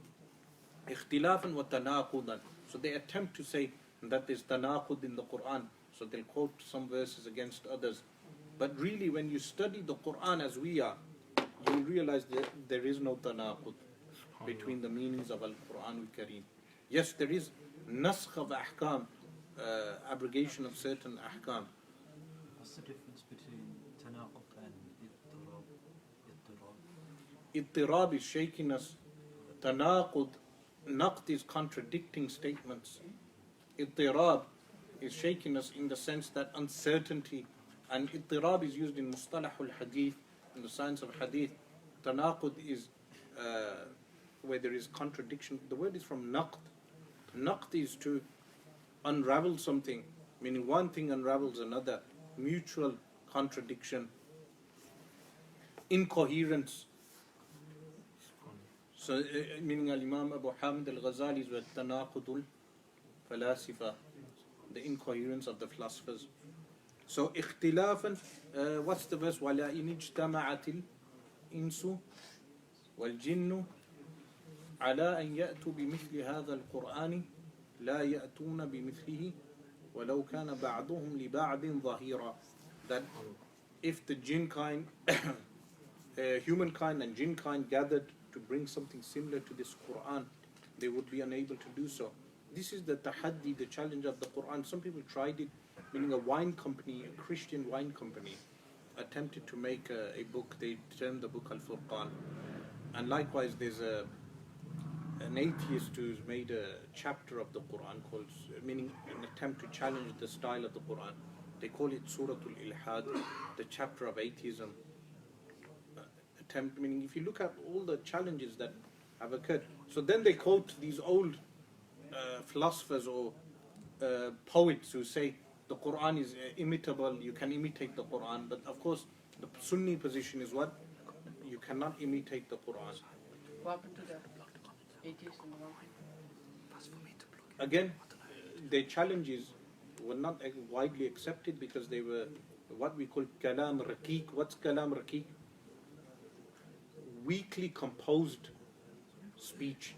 ikhtilafan wa tanaqudan. So they attempt to say that there's tanaqud in the Quran. So they'll quote some verses against others. But really, when you study the Quran as we are, you'll realize that there is no tanaqud between the meanings of Al-Quran al-Kareem. Yes, there is naskh of ahkam, abrogation of certain ahkam. What's the difference between tanaqud and ittirab? Ittirab is shakiness. Tanaqud, naqd is contradicting statements. Ittirab is shakiness in the sense that uncertainty. And ittirab is used in mustalah al-hadith, in the science of hadith. Tanaqud is where there is contradiction. The word is from naqd. Naqd is to unravel something, meaning one thing unravels another. Mutual contradiction. Incoherence. So, meaning Al-Imam Abu Hamid Al-Ghazali's word, tanaqudul falasifa, the incoherence of the philosophers. So, ikhtilafan, what's the verse? وَلَا إِنِ اجْتَمَعَتِ الْإِنسُ وَالْجِنُّ عَلَىٰ أَنْ يَأْتُوا بِمِثْلِ هَذَا الْقُرْآنِ لَا يَأْتُونَ بِمِثْلِهِ وَلَوْ كَانَ بَعْضُهُمْ لِبَعْضٍ ظَهِيرًا. That if the jinn kind, humankind and jinn kind gathered to bring something similar to this Quran, they would be unable to do so. This is the tahaddi, the challenge of the Quran. Some people tried it meaning a wine company, a Christian wine company, attempted to make a book. They termed the book Al-Furqan. And likewise, there's an atheist who's made a chapter of the Quran called, meaning an attempt to challenge the style of the Quran. They call it Surah Al-Ilhad, the chapter of atheism. Attempt, meaning if you look at all the challenges that have occurred. So then they quote these old philosophers or poets who say the Quran is imitable, you can imitate the Quran. But of course, the Sunni position is what? You cannot imitate the Quran. What happened to the atheists and the one? Again, their challenges were not widely accepted because they were what we call kalam raqiq. What's kalam raqiq? Weakly composed speech,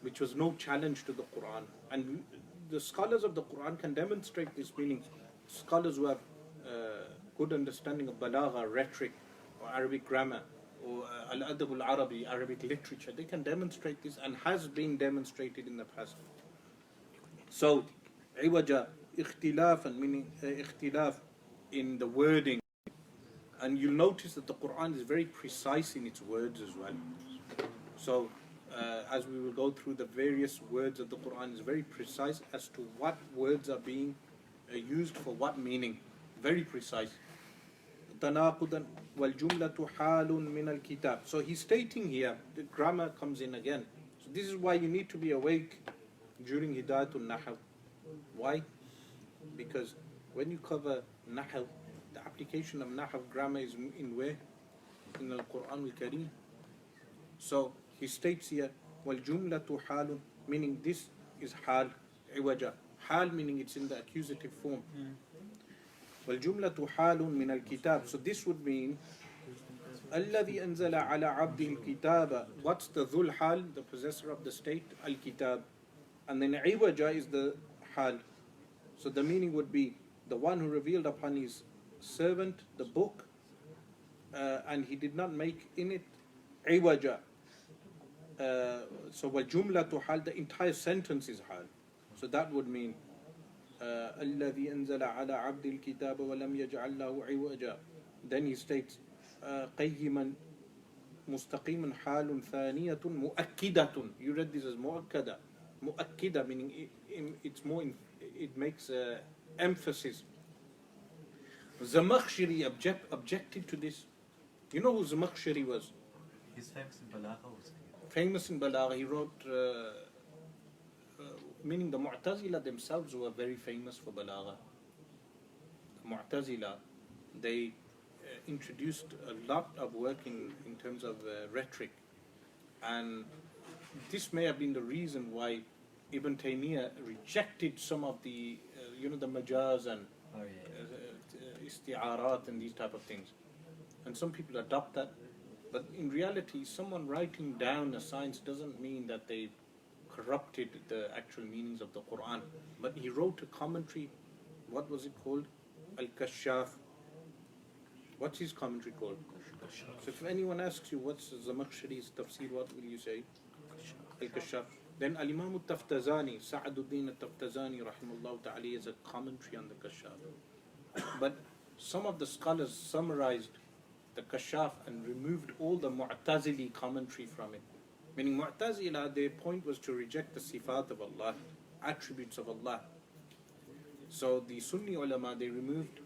which was no challenge to the Quran. And the scholars of the Quran can demonstrate this, meaning scholars who have good understanding of balagha, rhetoric, or Arabic grammar, or al-adab al-Arabi, Arabic literature, they can demonstrate this and has been demonstrated in the past. So, iwaja, ikhtilaf, and meaning ikhtilaf in the wording. And you'll notice that the Quran is very precise in its words as well. So, as we will go through the various words of the Quran, is very precise as to what words are being used for what meaning. Very precise. تناقضا والجملة حال من الكتاب. So he's stating here, the grammar comes in again. So this is why you need to be awake during Hidayatul Nahaw. Why? Because when you cover Nahaw, the application of Nahaw grammar is in where? In the Quran al-Kareem. So he states here, وَالْجُمْلَةُ حَالٌ, meaning this is hal, iwaja. Hal meaning it's in the accusative form. وَالْجُمْلَةُ حَالٌ مِنَ الْكِتَابِ. So this would mean, الَّذِي أَنزَلَ عَلَى عَبْدِ الْكِتَابَ. What's the dhul hal, the possessor of the state? Al-Kitab. And then iwaja is the hal. So the meaning would be, the one who revealed upon his servant the book, and he did not make in it iwaja. So وَالْجُمْلَةُ حَالٌ, the entire sentence is hal. So that would mean الَّذِي أَنزَلَ عَلَى عَبْدِ الْكِتَابَ وَلَمْ يَجْعَلْ لَهُ عِوَجًا. Then he states قَيِّمًا مُسْتَقِيمًا حَالٌ ثَانِيَةٌ مُؤَكِّدَةٌ. You read this as مؤكدة. مؤكدة meaning it's more, it makes emphasis. Zamakhshari objected to this. You know who Zamakhshari was? He's famous in Balagha. Famous in Balagha. He wrote, meaning the Mu'tazila themselves were very famous for Balagha. The Mu'tazila, they introduced a lot of work in terms of rhetoric. And this may have been the reason why Ibn Taymiyyah rejected some of the, the majaz and isti'arat and these type of things. And some people adopt that. But in reality, someone writing down a science doesn't mean that they corrupted the actual meanings of the Quran. But he wrote a commentary. What was it called? Al-Kashaf. What's his commentary called? So if anyone asks you what's Zamakhshari's tafsir, what will you say? Al-Kashaf. Then Al-Imam al-Taftazani, Sa'aduddin al-Taftazani rahimahullah ta'ala, is a commentary on the Kashaf. But some of the scholars summarized the Kashaf and removed all the Mu'tazili commentary from it. Meaning Mu'tazila, their point was to reject the sifat of Allah, attributes of Allah. So the Sunni ulama, they removed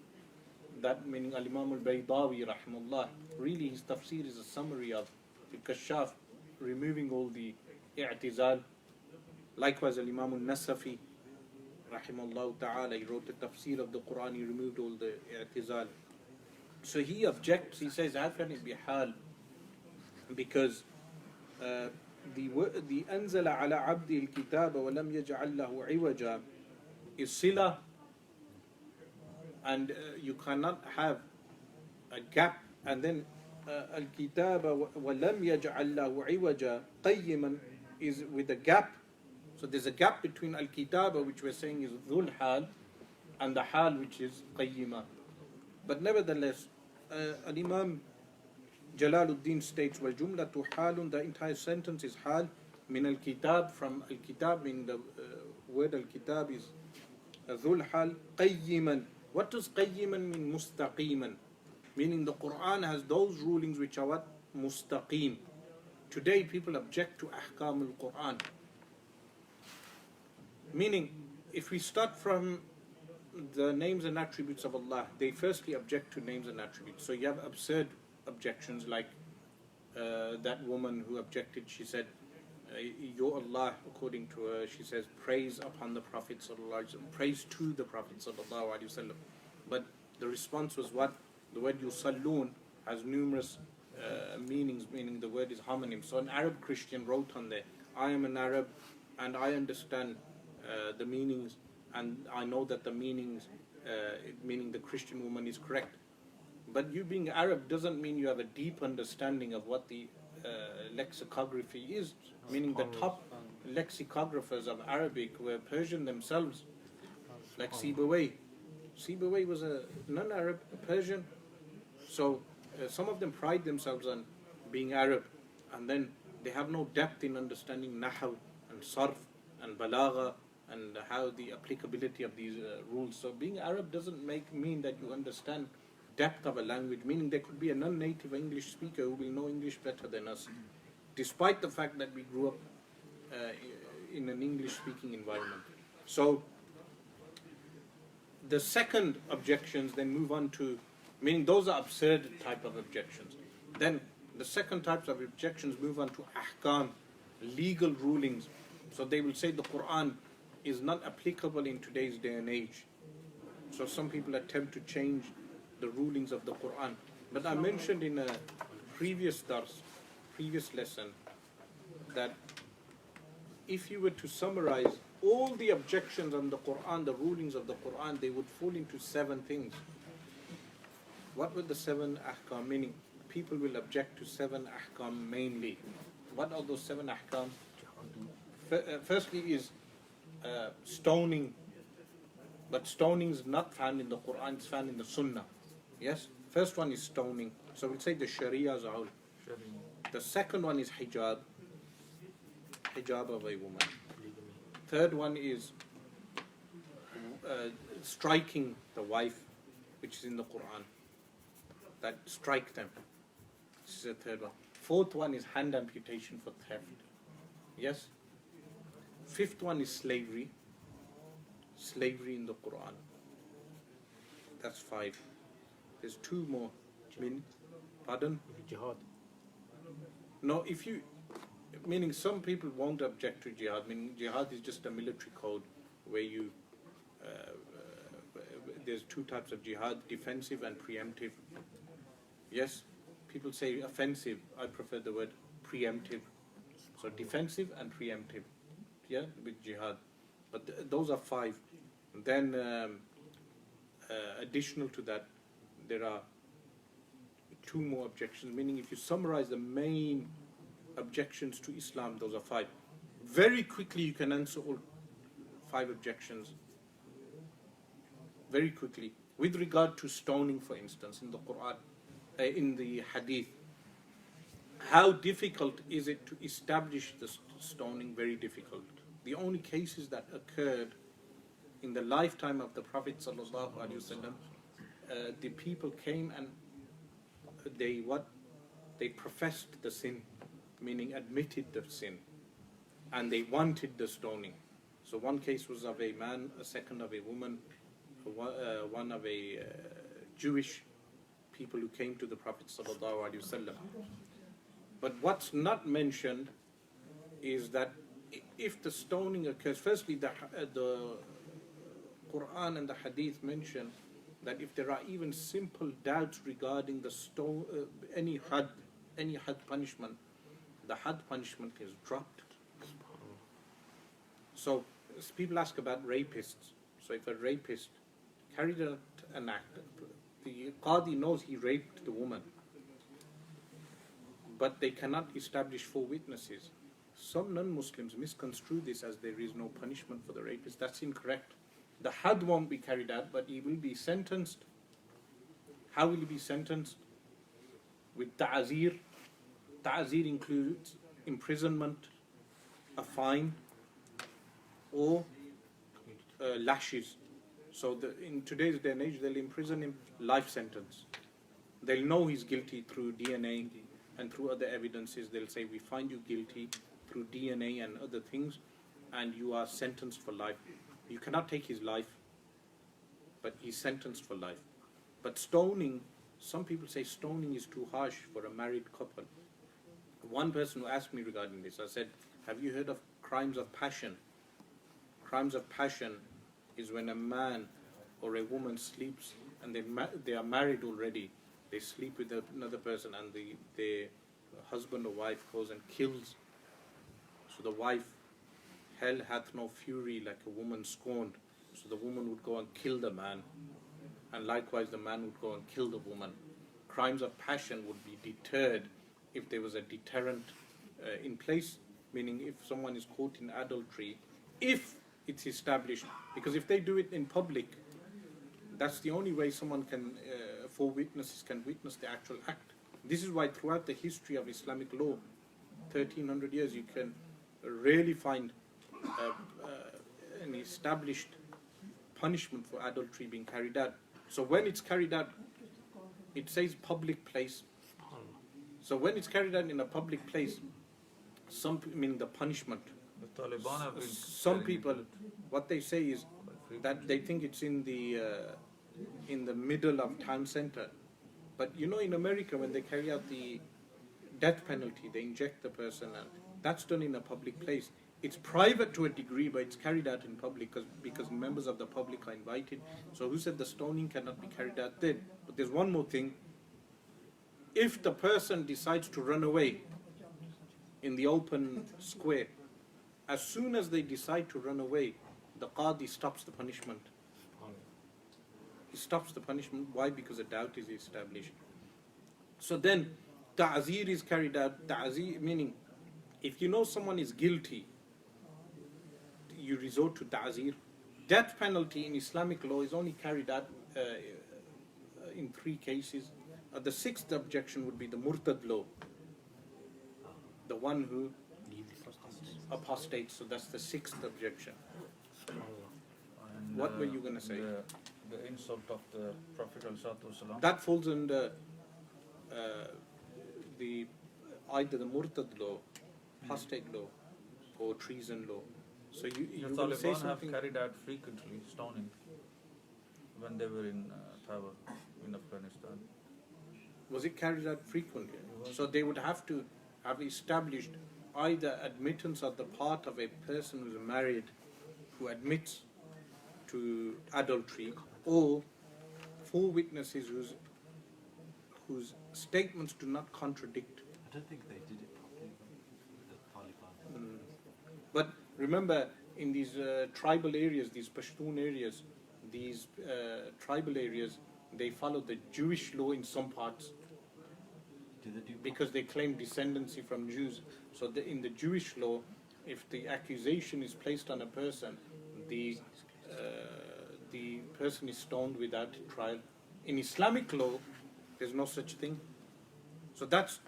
that, meaning Al-Imam al-Baydawi rahimahullah, really his tafsir is a summary of the Kashaf, removing all the i'tizal. Likewise Al-Imam al-Nasafi rahimahullah ta'ala, he wrote the tafsir of the Quran, he removed all the i'tizal. So he objects, he says, how can it be hal? Because the أنزل على عبد الكتاب ولم يجعل له عوجا is sila, and you cannot have a gap, and then الكتاب ولم يجعل له عوجا قيما is with a gap. So there's a gap between al-kitaba, which we're saying is dhul hal, and the hal, which is qayyima. But nevertheless, Al-Imam Jalaluddin states, وَالْجُمْلَةُ حَالٌ, the entire sentence is hal, min al-kitab, from al-kitab, meaning the word al-kitab is Dhul Hal Qayyiman. What does Qayyiman mean? Mustaqiman. Meaning the Quran has those rulings which are what? Mustaqim. Today people object to Ahkam al-Quran. Meaning, if we start from the names and attributes of Allah, they firstly object to names and attributes. So you have absurd objections like that woman who objected. She said, "Your Allah," according to her, she says, "praise upon the Prophet sallallahu alaihi wasallam, praise to the Prophet sallallahu alaihi wasallam." But the response was what? The word yusallun has numerous meanings, meaning the word is homonym. So an Arab Christian wrote on there, "I am an Arab and I understand the meanings, and I know that the meanings, meaning the Christian woman, is correct. But you being Arab doesn't mean you have a deep understanding of what the lexicography is, meaning the top lexicographers of Arabic were Persian themselves, like Sibawayh. Sibawayh was a non-Arab, a Persian. So some of them pride themselves on being Arab, and then they have no depth in understanding Nahaw and Sarf and Balagha and how the applicability of these rules. So being Arab doesn't mean that you understand depth of a language, meaning there could be a non-native English speaker who will know English better than us, despite the fact that we grew up in an English-speaking environment. So the second objections then move on to, meaning those are absurd type of objections. Then the second types of objections move on to ahkam, legal rulings. So they will say the Quran is not applicable in today's day and age. So some people attempt to change the rulings of the Quran. But I mentioned in a previous lesson, that if you were to summarize all the objections on the Quran, the rulings of the Quran, they would fall into 7 things. What were the 7 ahkam? Meaning people will object to 7 ahkam mainly. What are those 7 ahkam? Firstly is stoning. But stoning is not found in the Quran, it's found in the Sunnah. Yes? First one is stoning. So we'll say the Sharia as a whole. The second one is hijab. Hijab of a woman. Third one is striking the wife, which is in the Quran. That strike them. This is the third one. Fourth one is hand amputation for theft. Yes? Fifth one is slavery. Slavery in the Quran. That's 5. There's 2 more. Pardon? Jihad. No, meaning some people won't object to jihad. Meaning jihad is just a military code where you, there's 2 types of jihad, defensive and preemptive. Yes? People say offensive. I prefer the word preemptive. So defensive and preemptive. Yeah, with jihad. But those are 5. Then additional to that, there are 2 more objections, meaning if you summarize the main objections to Islam, those are 5. Very quickly you can answer all 5 objections. Very quickly. With regard to stoning, for instance, in the Quran, in the Hadith, how difficult is it to establish the stoning? Very difficult. The only cases that occurred in the lifetime of the Prophet ﷺ, the people came and they professed the sin, meaning admitted the sin, and they wanted the stoning. So one case was of a man, a second of a woman, one of a Jewish people who came to the Prophet ﷺ. But what's not mentioned is that if the stoning occurs, firstly the Quran and the Hadith mention that if there are even simple doubts regarding the any had punishment, the had punishment is dropped. So people ask about rapists. So if a rapist carried out an act, the Qadi knows he raped the woman, but they cannot establish 4 witnesses. Some non-Muslims misconstrue this as there is no punishment for the rapist. That's incorrect. The had won't be carried out, but he will be sentenced. How will he be sentenced? With ta'zir. Ta'zir includes imprisonment, a fine, or lashes. So in today's day and age, they'll imprison him, life sentence. They'll know he's guilty through DNA and through other evidences. They'll say, we find you guilty through DNA and other things, and you are sentenced for life. You cannot take his life, but he's sentenced for life. But stoning, some people say stoning is too harsh for a married couple. One person who asked me regarding this, I said, have you heard of crimes of passion? Crimes of passion is when a man or a woman sleeps and they are married already. They sleep with another person, and the husband or wife goes and kills. So the wife, hell hath no fury like a woman scorned. So the woman would go and kill the man, and likewise the man would go and kill the woman. Crimes of passion would be deterred if there was a deterrent in place, meaning if someone is caught in adultery, if it's established, because if they do it in public, that's the only way someone can, 4 witnesses can witness the actual act. This is why throughout the history of Islamic law, 1300 years, you can rarely find an established punishment for adultery being carried out. So when it's carried out, it says public place. So when it's carried out in a public place, the punishment. The Taliban have been Some people, what they say is that they think it's in the middle of town center. But you know, in America, when they carry out the death penalty, they inject the person, and that's done in a public place. It's private to a degree, but it's carried out in public because members of the public are invited. So who said the stoning cannot be carried out then? But there's one more thing. If the person decides to run away in the open square, as soon as they decide to run away, the qadi stops the punishment. He stops the punishment. Why? Because a doubt is established. So then, ta'zir is carried out. Ta'zir meaning, if you know someone is guilty, you resort to ta'zir. Death penalty in Islamic law is only carried out in 3 cases. The 6th objection would be the murtad law, the one who apostates. So that's the 6th objection. And, What were you going to say? The insult of the Prophet ﷺ. That falls under either the murtad law, apostate law, or treason law. So The you will say Taliban have something. carried out frequently stoning when they were in power in Afghanistan. Was it carried out frequently? So they would have to have established either admittance on the part of a person who's married, who admits to adultery, or 4 witnesses whose statements do not contradict. I don't think they did it properly with the Taliban. But remember, in these tribal areas, these Pashtun areas, these tribal areas, they follow the Jewish law in some parts Do they do because they claim descendancy from Jews. So in the Jewish law, if the accusation is placed on a person, the person is stoned without trial. In Islamic law, there's no such thing. So that's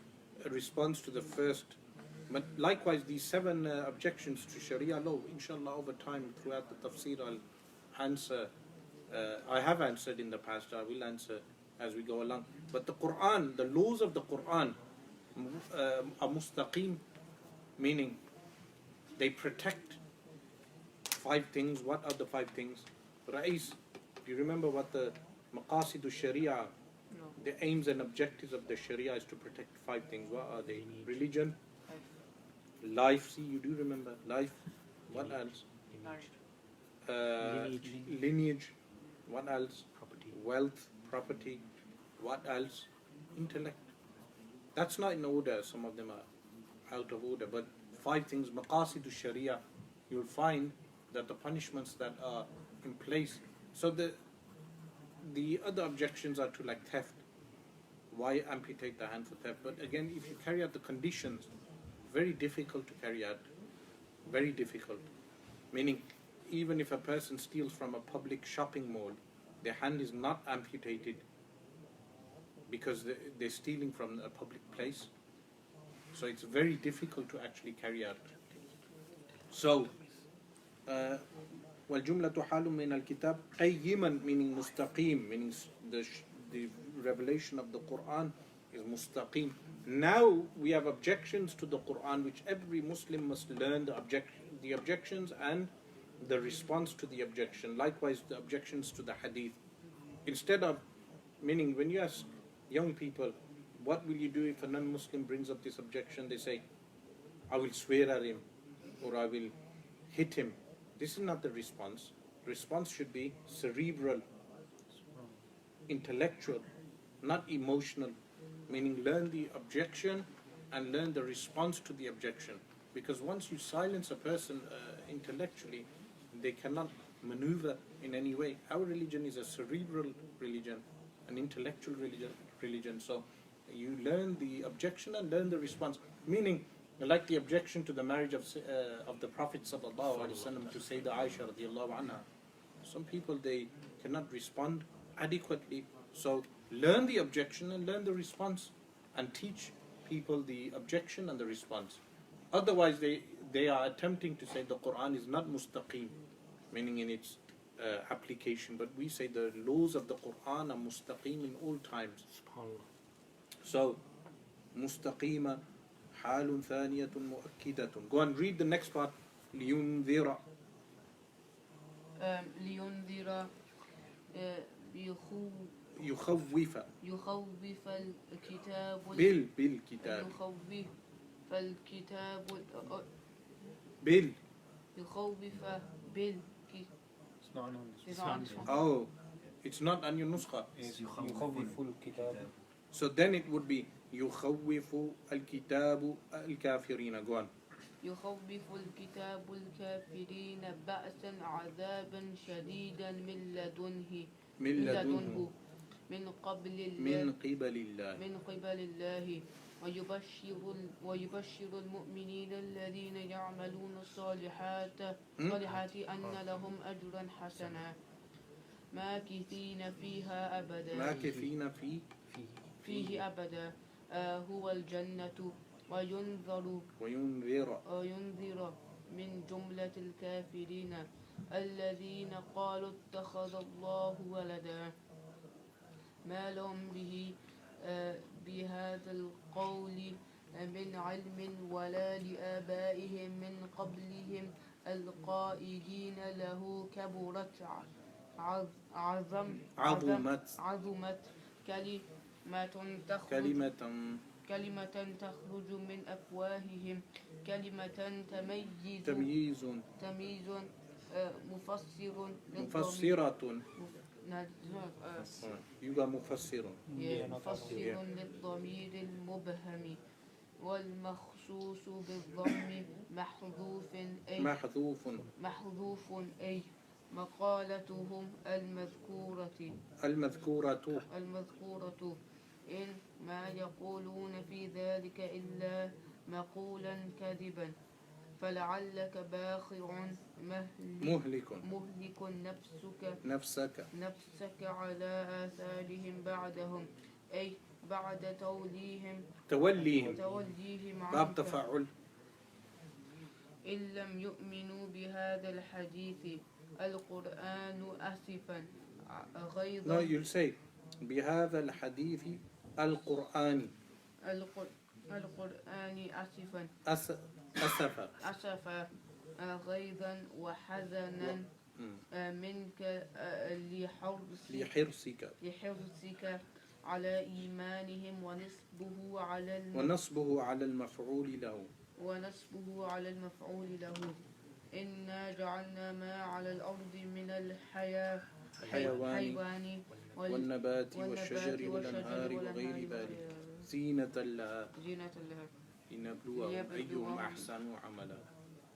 a response to the first. But likewise, these 7 objections to Sharia law, inshallah, over time, throughout the tafsir, I'll answer. I have answered in the past, I will answer as we go along. But the Quran, the laws of the Quran are mustaqim, meaning they protect 5 things. What are the 5 things? Rais, do you remember what the maqasid sharia, No. the aims and objectives of the Sharia is to protect 5 things? What are they? Religion, life. See, you do remember life. What else? Marriage. Lineage. What else? Property. Wealth, property. What else? Intellect. That's not in order. Some of them are out of order. But 5 things. Maqasid sharia. You'll find that the punishments that are in place. So the other objections are to like theft. Why amputate the hand for theft? But again, if you carry out the conditions, very difficult to carry out. Very difficult. Meaning, even if a person steals from a public shopping mall, their hand is not amputated because they're stealing from a public place. So it's very difficult to actually carry out. So, وَالْجُمْلَةُ حَالٌ مِنَ الْكِتَابِ قَيِّمًا, meaning mustaqim, meaning the revelation of the Quran is mustaqim. Now we have objections to the Quran, which every Muslim must learn the objections and the response to the objection. Likewise, the objections to the hadith. Instead of, meaning when you ask young people, what will you do if a non-Muslim brings up this objection? They say, I will swear at him or I will hit him. This is not the response. Response should be cerebral, intellectual, not emotional. Meaning learn the objection and learn the response to the objection. Because once you silence a person intellectually, they cannot maneuver in any way. Our religion is a cerebral religion, an intellectual religion. So you learn the objection and learn the response. Meaning, like the objection to the marriage of the Prophet sallallahu alaihi wasallam to Sayyidah Aisha radiallahu anha. Some people, they cannot respond adequately. So learn the objection and learn the response and teach people the objection and the response. Otherwise, they are attempting to say the Quran is not mustaqim, meaning in its application. But we say the laws of the Quran are mustaqim in all times. So, mustaqima حال ثانية مؤكدة. Go and read the next part. لينذر. لينذر يخوف. يخوف الكتاب بالكتاب. يخوف الكتاب يخوف It's not on It's not on this one. Oh, it's not on your nuskha. يخوف الكتاب. So then it would be يخوف الكتاب الكافرين. Go on. يخوف الكتاب الكافرين بأسا عذابا شديدا من لدنه من قبل الله ويبشر المؤمنين الذين يعملون الصالحات أن لهم أجرا حسنا ماكثين فيها أبدا ماكثين فيه أبدا هو الجنة وينذر من جملة الكافرين الذين قالوا اتخذ الله ولدا ما لهم به بهذا القول من علم ولا لآبائهم من قبلهم القائلين له كبرت عظمت كلمة تخرج من أفواههم كلمة تمييز مفسرة. يبقى مفسر. مفسر للضمير المبهم والمخصوص بالضم محذوف أي مقالتهم المذكورة إن ما يقولون في ذلك إلا مقولا كذبا فلعلك باخع مهلك نفسك على آثارهم بعدهم أي بعد توليهم باب تفاعل. إن لم يؤمنوا بهذا الحديث القرآن أسفا غيظا. No, you'll say بهذا الحديث القرآن أسفا غيظا وحزنا منك لحرصك على إيمانهم ونصبه على المفعول له إنا جعلنا ما على الأرض من الحيوان والنبات والشجر والأنهار وغير ذلك زينة لها لنبلوهم أيهم أحسن عملا.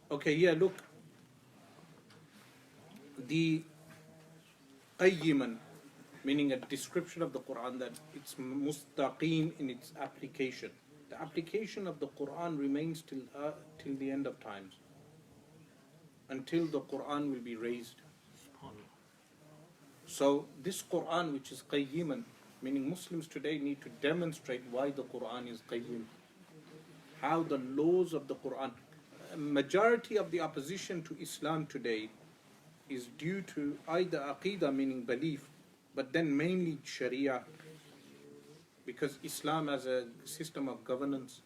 Okay, here look. The qayyiman, meaning a description of the Quran that it's mustaqim in its application. The application of the Quran remains till the end of times, until the Quran will be raised. So this Quran, which is qayyiman, meaning Muslims today need to demonstrate why the Quran is qayyim, how the laws of the Quran. Majority of the opposition to Islam today is due to either aqidah, meaning belief, but then mainly sharia, because Islam has a system of governance,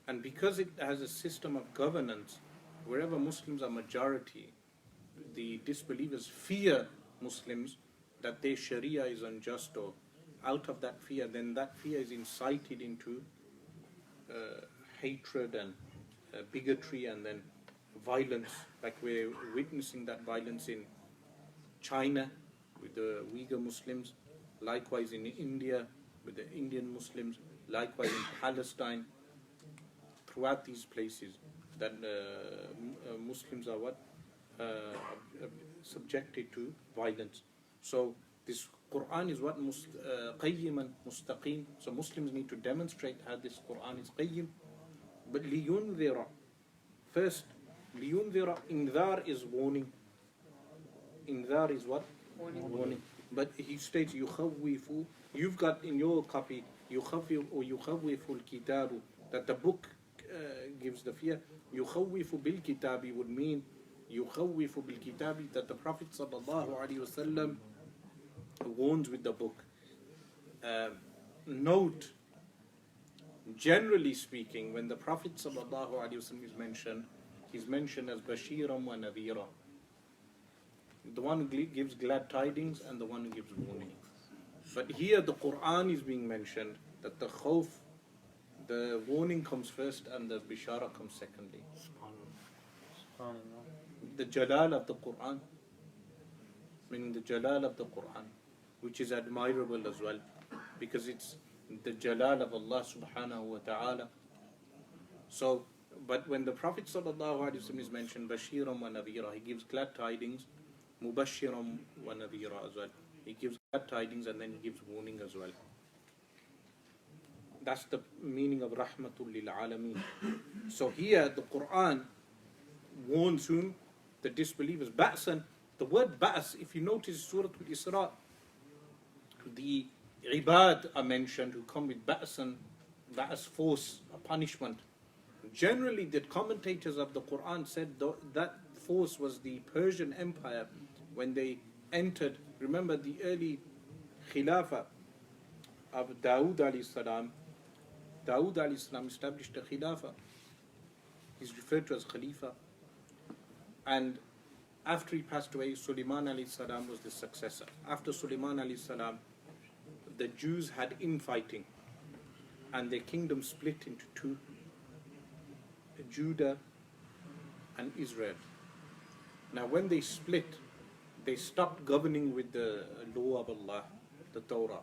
and because it has a system of governance, wherever Muslims are majority, the disbelievers fear Muslims that their sharia is unjust, or out of that fear, then that fear is incited into hatred and bigotry, and then violence, like we're witnessing that violence in China with the Uyghur Muslims, likewise in India with the Indian Muslims, likewise in Palestine. Throughout these places, that Muslims are subjected to violence. So this Quran is what qayyiman mustaqim. So Muslims need to demonstrate how this Quran is qayyim. But liyunzira, first, liyunzira, indhar is warning. Indhar is what? Warning. But he states yukhawwifu. You've got in your copy yukhawwifu or yukhawwifu al-kitabu, that the book gives the fear. Yukhawwifu bil kitabi would mean yukhawwifu bil kitabi, that the Prophet sallallahu alaihi wasallam warns with the book. Note, generally speaking, when the Prophet sallallahu alaihi wasallam is mentioned, he's mentioned as Bashiram wa Nadhira, the one who gives glad tidings and the one who gives warning. But here the Quran is being mentioned, that the khawf, the warning comes first and the bishara comes secondly. The jalal of the Quran, meaning the jalal of the Quran, which is admirable as well, because it's the jalal of Allah subhanahu wa ta'ala. So, but when the Prophet sallallahu alaihi wasallam is mentioned, Bashiram wa Nadhira, he gives glad tidings, Mubashiram wa Nadhira as well. He gives glad tidings and then he gives warning as well. That's the meaning of Rahmatul lil Alameen. So here the Quran warns whom? The disbelievers. Ba'san, the word Ba's, if you notice Surah Al-Isra, the ibad are mentioned who come with Ba'san, Ba'as, force, a punishment. Generally the commentators of the Quran said that force was the Persian Empire when they entered. Remember the early Khilafah of Dawood alayhi salam. Dawood alayhi salam established a Khilafah. He's referred to as Khalifa. And after he passed away, Sulaiman alayhi salam was the successor. After Sulaiman alayhi salam, the Jews had infighting, and their kingdom split into two, Judah and Israel. Now when they split, they stopped governing with the law of Allah, the Torah.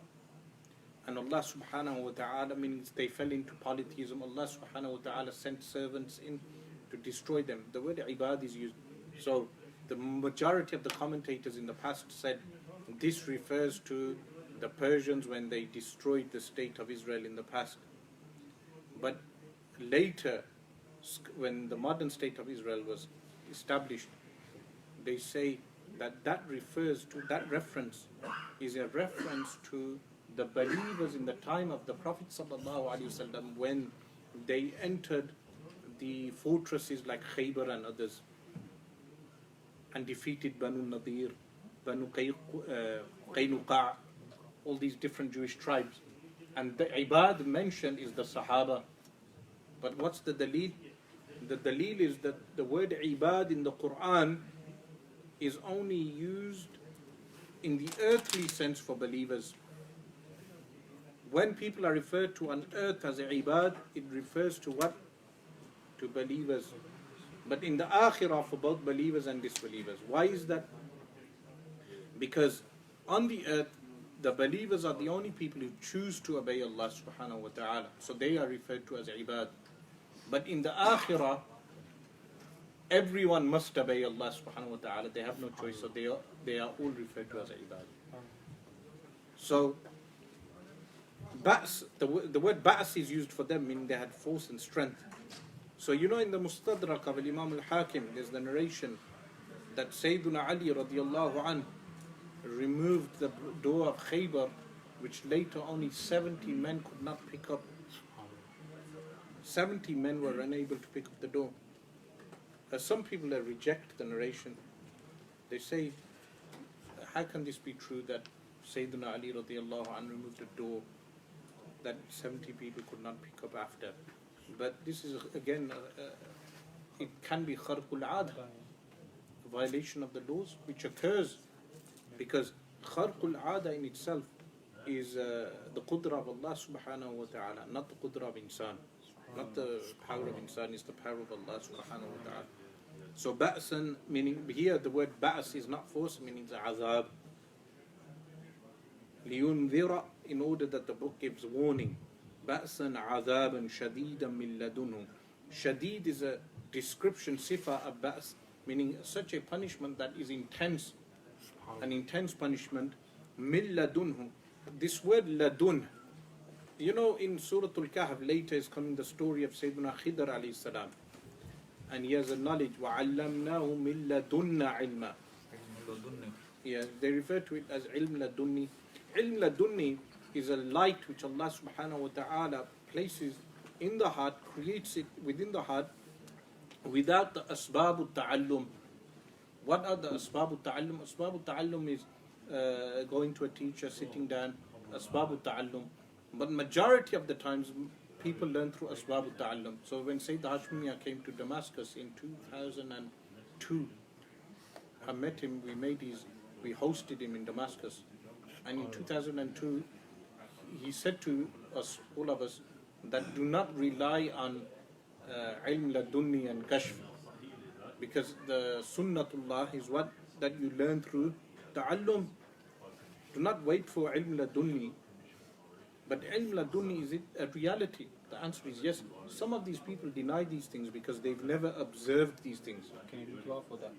And Allah subhanahu wa ta'ala, means they fell into polytheism. Allah subhanahu wa ta'ala sent servants in to destroy them. The word ibad is used. So the majority of the commentators in the past said this refers to the Persians when they destroyed the state of Israel in the past. But later, when the modern state of Israel was established, they say that refers to, that reference is a reference to the believers in the time of the Prophet sallallahu alaihi wasallam when they entered the fortresses like Khaybar and others and defeated Banu Nadir, Banu Qaynuqa, all these different Jewish tribes. And the ibad mentioned is the Sahaba. But what's the dalil? The dalil is that the word ibad in the Quran is only used in the earthly sense for believers. When people are referred to on earth as ibad, it refers to what? To believers. But in the akhirah, for both believers and disbelievers. Why is that? Because on the earth, the believers are the only people who choose to obey Allah subhanahu wa ta'ala. So they are referred to as ibad. But in the akhirah, everyone must obey Allah subhanahu wa ta'ala. They have no choice. So they are all referred to as ibad. So Ba's, the word Ba's is used for them, meaning they had force and strength. So you know in the Mustadrak of Imam al-Hakim, there's the narration that Sayyiduna Ali radiallahu anhu removed the door of Khaybar, which later only 70 men could not pick up. 70 men were unable to pick up the door. Some people reject the narration. They say, how can this be true that Sayyidina Ali radiallahu anhu removed a door that 70 people could not pick up after? But this is again, it can be kharqul aada, violation of the laws, which occurs because kharqul aada in itself is the qudra of Allah subhanahu wa ta'ala, not the qudra of insan. Not the power of insan, it's the power of Allah subhanahu wa ta'ala. So ba'san, meaning here the word ba's is not force, meaning the azab. لِيُنذِرَ, in order that the book gives warning. بَأْسًا عَذَابًا شَدِيدًا مِنْ لَدُنْهُ. Shadid is a description, sifa of ba's, meaning such a punishment that is intense, an intense punishment. مِنْ لَدُنْهُ. This word ladun, you know, in Surah Kahf later is coming the story of Sayyidina Khidr alayhi salam, and he has a knowledge. وَعَلَّمْنَاهُ مِنْ لَدُنَّ عِلْمًا. Yeah, they refer to it as ilm ladunni. Ilm ladunni is a light which Allah subhanahu wa ta'ala places in the heart, creates it within the heart without the asbab al-ta'allum. What are the asbab al-ta'allum? Asbab al-ta'allum is going to a teacher, sitting down, asbab al-ta'allum. But majority of the times people learn through asbab al-ta'allum. So when Sayyid Hashmiya came to Damascus in 2002, I met him, we hosted him in Damascus. And in 2002, he said to us, all of us, that do not rely on ilm ladunni and kashf, because the sunnatullah is what that you learn through ta'allum. Do not wait for ilm ladunni. But ilm ladunni, is it a reality? The answer is yes. Some of these people deny these things because they've never observed these things. Can you do dua for that?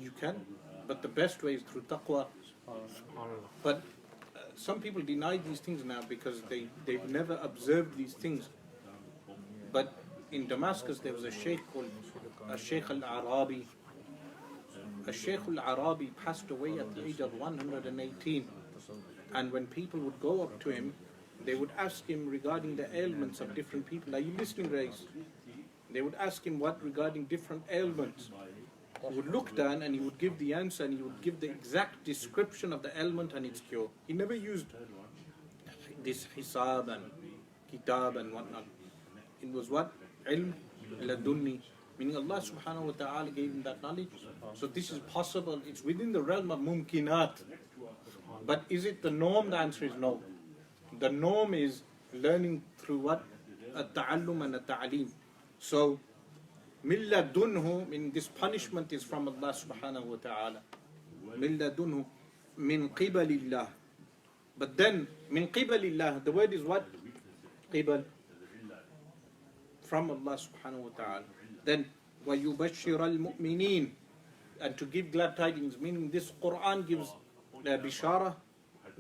You can, but the best way is through taqwa. But some people deny these things now because they've never observed these things. But in Damascus there was a sheikh called Shaykh Al-Arabi. Shaykh Al-Arabi passed away at the age of 118. And when people would go up to him, they would ask him regarding the ailments of different people. Are you listening, Rais? They would ask him what regarding different ailments. He would look down and he would give the answer, and he would give the exact description of the ailment and its cure. He never used this hisab and kitab and whatnot. It was what? Ilm ladunni, meaning Allah subhanahu wa ta'ala gave him that knowledge. So this is possible. It's within the realm of mumkinat. But is it the norm? The answer is no. The norm is learning through what? At-ta'allum and at-ta'aleem. So min ladunhu, meaning this punishment is from Allah subhanahu wa ta'ala. Min ladunhu, min qibalillah. But then, min qibalillah, the word is what? Qibal. From Allah subhanahu wa ta'ala. Then, وَيُبَشِّرَ الْمُؤْمِنِينَ, and to give glad tidings, meaning this Quran gives bishara,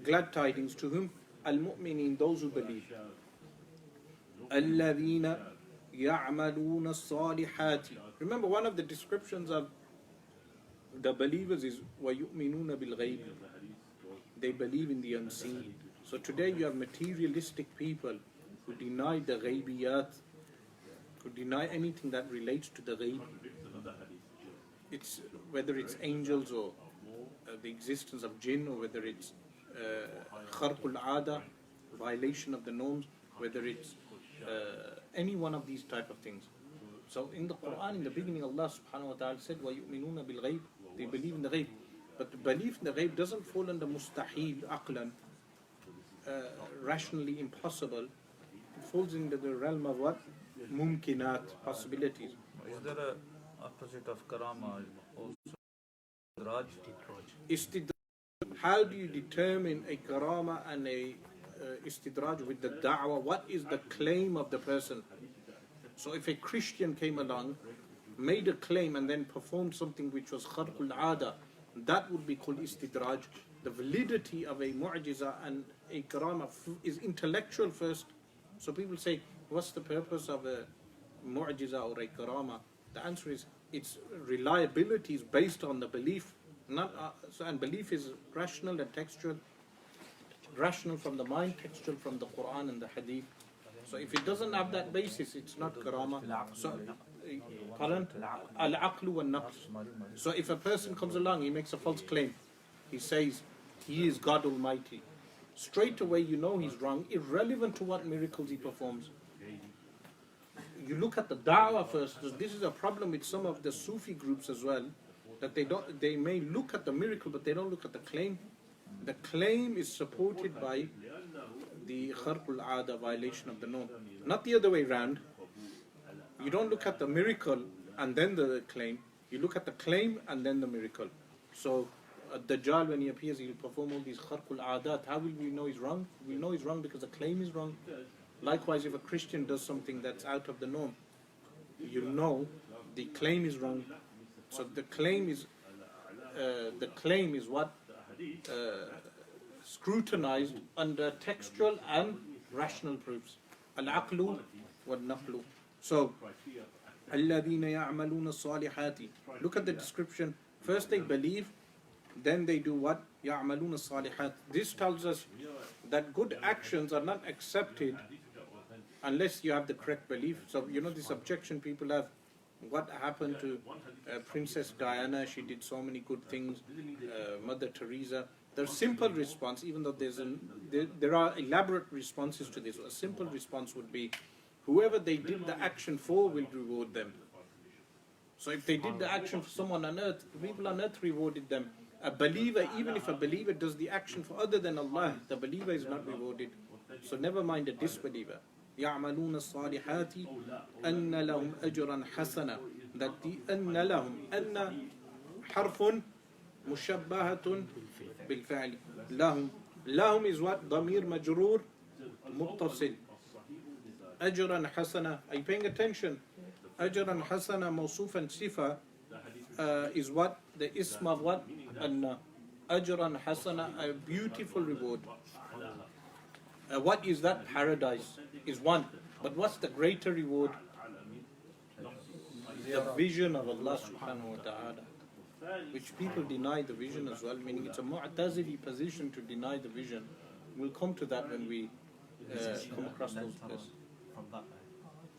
glad tidings to whom? Al-mu'minin, those who believe. الَّذِينَ يَعْمَلُونَ الصَّالِحَاتِ. Remember, one of the descriptions of the believers is وَيُؤْمِنُونَ بِالْغَيْبِ. They believe in the unseen. So today you have materialistic people who deny the ghaybiyat, who deny anything that relates to the ghaib. It's whether it's angels or the existence of jinn, or whether it's kharqul aada, violation of the norms, whether it's any one of these type of things. So in the Quran, in the beginning, Allah subhanahu wa ta'ala said, وَيُؤْمِنُونَ بِالْغَيْبِ. They believe in the ghaib. But the belief in the ghaib doesn't fall under mustahil, aqlan, rationally impossible. It falls into the realm of what? Mumkinat, possibilities. Is there a opposite of karama also? Raj? Istidraj. How do you determine a karama and a istidraj with the da'wah? What is the claim of the person? So if a Christian came along, made a claim and then performed something which was kharqul aada, that would be called istidraj. The validity of a mu'jiza and a karama is intellectual first. So people say, what's the purpose of a mu'jiza or a karama? The answer is, its reliability is based on the belief. And belief is rational and textual. Rational from the mind, textual from the Quran and the Hadith. So if it doesn't have that basis, it's not karama. So, pardon? Al-aqlu wal-naqs. So if a person comes along, he makes a false claim. He says, he is God Almighty. Straight away you know he's wrong, irrelevant to what miracles he performs. You look at the da'wah first. This is a problem with some of the Sufi groups as well, that they may look at the miracle, but they don't look at the claim. The claim is supported by the kharqul aada, violation of the norm. Not the other way around. You don't look at the miracle and then the claim. You look at the claim and then the miracle. So Dajjal, when he appears, he'll perform all these kharqul aadat. How will we know he's wrong? We know he's wrong because the claim is wrong. Likewise, if a Christian does something that's out of the norm, you know the claim is wrong. So the claim is what scrutinized under textual and rational proofs. Al-aqlu wal-naqlu. So, الَّذِينَ يَعْمَلُونَ الصَّالِحَاتِ. Look at the description. First they believe, then they do what? يَعْمَلُونَ الصَّالِحَاتِ. This tells us that good actions are not accepted unless you have the correct belief. So, you know this objection people have. What happened to Princess Diana? She did so many good things. Mother Teresa. The simple response, even though there are elaborate responses to this, a simple response would be, whoever they did the action for will reward them. So if they did the action for someone on earth, the people on earth rewarded them. A believer, even if a believer does the action for other than Allah, the believer is not rewarded. So never mind a disbeliever. يَعْمَلُونَ الصَّالِحَاتِ أَنَّ لَهُمْ أَجْرًا حَسَنًا. That the أَنَّ لَهُمْ أَنَّ حرف مشبهة بالفعل. لهم is what? ضمير مجرور متصل. أجرا حسنة. Are you paying attention? أجرا حسنة موصوفا صفة is what? The ism of what? أن. أجرا حسنة, a beautiful reward. What is that? Paradise is one. But what's the greater reward? The vision of Allah subhanahu wa ta'ala. Which people deny the vision as well, meaning it's a mu'tazili position to deny the vision. We'll come to that when we come across those verses.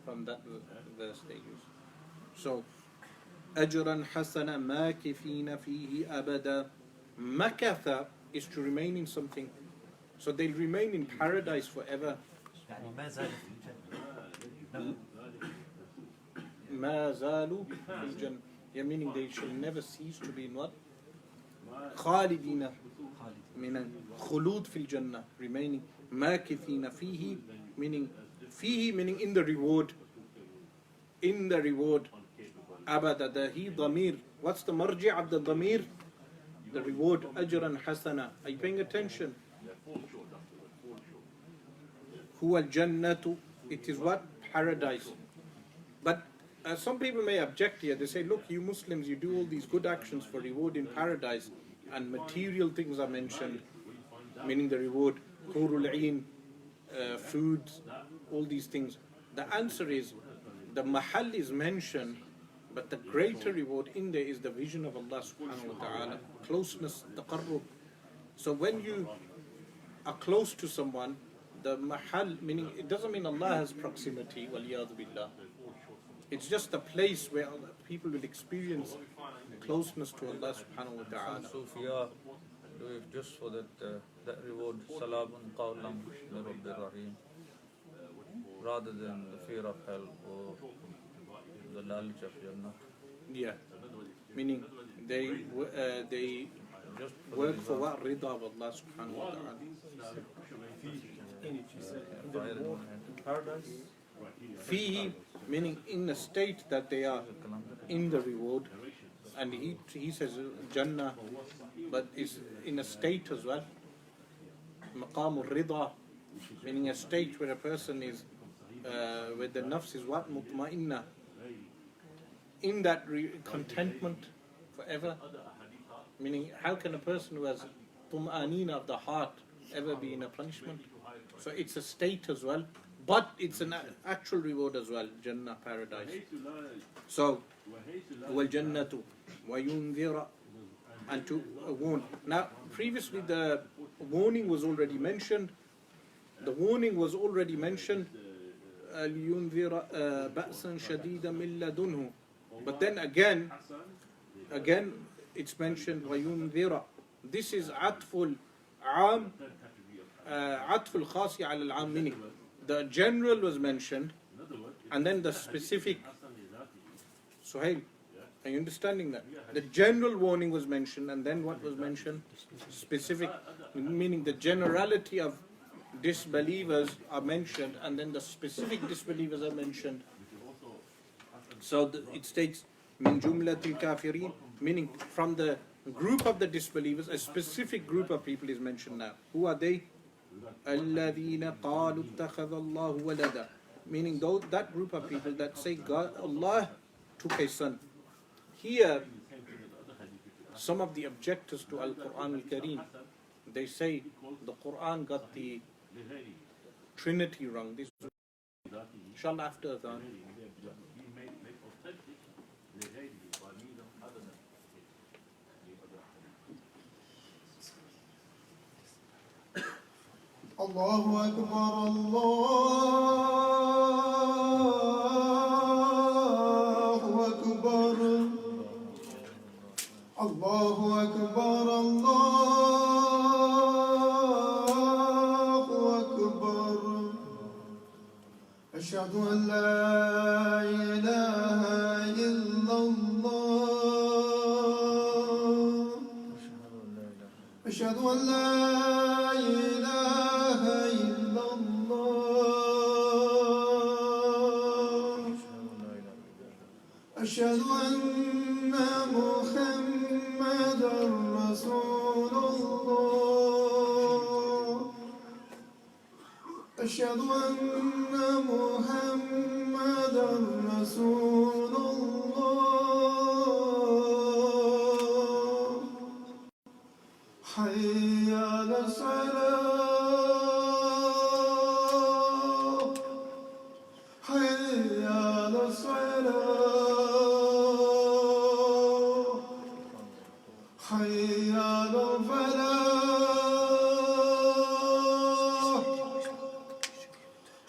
From that verse they use. So, أَجْرًا حَسَنًا مَاكِفِينَ فِيهِ أَبَدًا. Makatha is to remain in something. So they'll remain in paradise forever. مَا زَالُوا فِي الْجَنَّةِ. Yeah, meaning they shall never cease to be in what? خالدين من خلود في الجنة, remaining. ماكثين فيه, meaning فيه meaning in the reward. In the reward. أبدا, the he ضمير. What's the marji' of the ضمير? The reward. أجرا حسنا. Are you paying attention? هو الجنة. It is what? Paradise. But some people may object here. They say, look, you Muslims, you do all these good actions for reward in paradise, and material things are mentioned, meaning the reward, hurul ain, foods, all these things. The answer is, the mahal is mentioned, but the greater reward in there is the vision of Allah subhanahu wa ta'ala, closeness, taqarrub. So when you are close to someone, the mahal, meaning it doesn't mean Allah has proximity, waliyadu billah. It's just a place where people will experience closeness to Allah subhanahu wa ta'ala. Sufiya do it just for that reward, Salamun Qawlam min Rabbir Rahim, rather than the fear of hell or the knowledge of Jannah. Yeah, meaning they Just work for what? Rida of Allah subhanahu wa ta'ala. Paradise. Fihi, meaning in a state that they are in the reward, and he says Jannah, but is in a state as well. Maqam al-Rida, meaning a state where a person is, where the nafs is what? Mutma'inna. In that contentment forever. Meaning, how can a person who has tum'anina of the heart ever be in a punishment? So it's a state as well. But it's an actual reward as well, Jannah, paradise. So, وَالْجَنَّةُ وَيُنذِرَ, and to warn. Now, previously the warning was already mentioned. The warning was already mentioned لينذر بأسا شديدا من لدنه. But then again it's mentioned وينذر. This is عطف العام عطف الخاص على العام, meaning the general was mentioned and then the specific. Suhail, are you understanding that? The general warning was mentioned and then what was mentioned? Specific, meaning the generality of disbelievers are mentioned and then the specific disbelievers are mentioned. So it states min jumlatil kafirin, meaning from the group of the disbelievers, a specific group of people is mentioned now. Who are they? الَّذِينَ قَالُوا اتَّخَذَ اللَّهُ وَلَدًا, meaning that group of people that say Allah took a son. Here, some of the objectors to Al-Quran Al-Kareem, they say the Quran got the Trinity wrong. This, inshallah, after that. Allahu Akbar, Allahu Akbar, Allahu Akbar, Allahu Akbar. Ashhadu an la ilaha illallah. Ashhadu an la أشهد أن محمدًا رسول الله. أشهد أن محمدًا رسول الله. حي على الصلاة. حي على الصلاة. حي على الفلاح.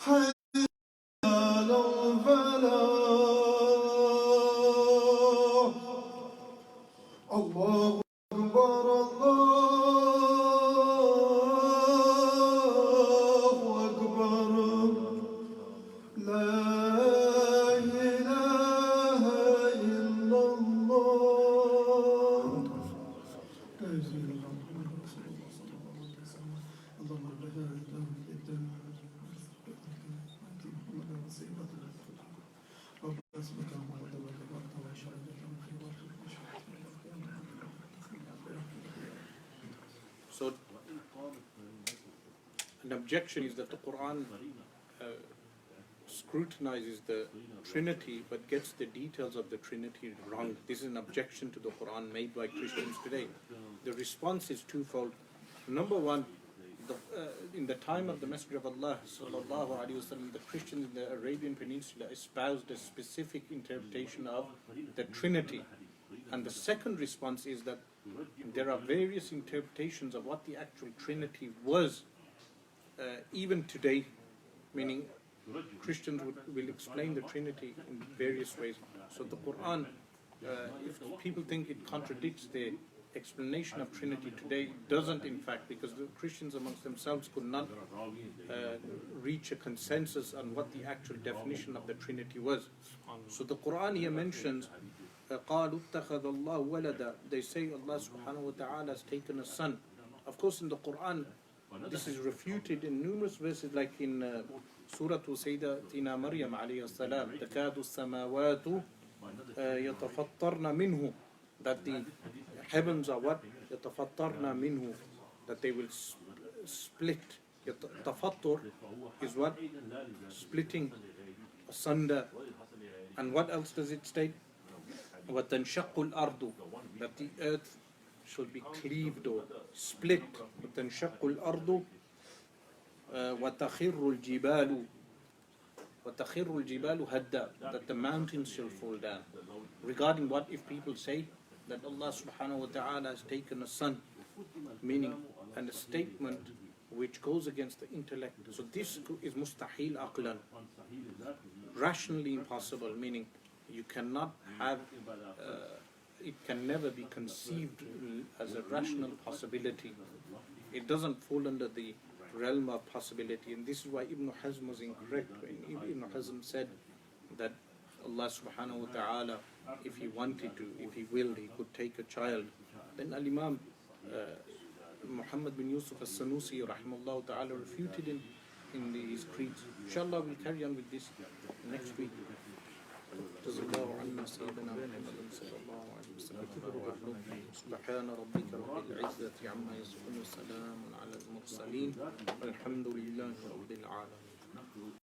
حي على الفلاح. الله أكبر، الله أكبر. لا إله إلا الله. So, an objection is that the Quran scrutinizes the Trinity but gets the details of the Trinity wrong. This is an objection to the Quran made by Christians today. The response is twofold. Number one, in the time of the Messenger of Allah sallallahu alaihi wasallam, the Christians in the Arabian Peninsula espoused a specific interpretation of the Trinity. And the second response is that there are various interpretations of what the actual Trinity was, even today, meaning Christians will explain the Trinity in various ways. So the Quran, if people think it contradicts the explanation of Trinity today, it doesn't in fact, because the Christians amongst themselves could not reach a consensus on what the actual definition of the Trinity was. So the Quran here mentions قَالُوا اتَّخَذَ اللَّهُ وَلَدًا. They say Allah subhanahu wa ta'ala has taken a son. Of course in the Quran this is refuted in numerous verses, like in Surah Sayyidatina Maryam alayhi salam, تَكَادُ السَّمَاوَاتُ يَتَفَطَّرْنَ مِنْهُ, that the heavens are what? يَتَفَطَّرْنَ مِنْهُ, that they will split. Tafattur is what? Splitting asunder. And what else does it state? وَتَنْشَقُّ الْأَرْضُ, that the earth should be cleaved or split. وَتَنْشَقُّ الْأَرْضُ وَتَخِرُّ الْجِبَالُ هَدًّا, that the mountains shall fall down. Regarding what if people say that Allah subhanahu wa ta'ala has taken a son, meaning, and a statement which goes against the intellect. So this is mustahil aqlan, rationally impossible, meaning you cannot have, it can never be conceived as a rational possibility. It doesn't fall under the realm of possibility, and this is why Ibn Hazm was incorrect when Ibn Hazm said that Allah subhanahu wa ta'ala, if he wanted to, if he willed, he could take a child. Then Al-Imam Muhammad bin Yusuf al-Sanusi rahimahullah ta'ala refuted in his creeds. Inshallah we'll carry on with this next week. جزا الله عنا سيدنا محمد صلى الله عليه وسلم. سبحان ربك رب العزة عما يصفون وسلام على المرسلين والحمد لله رب العالمين.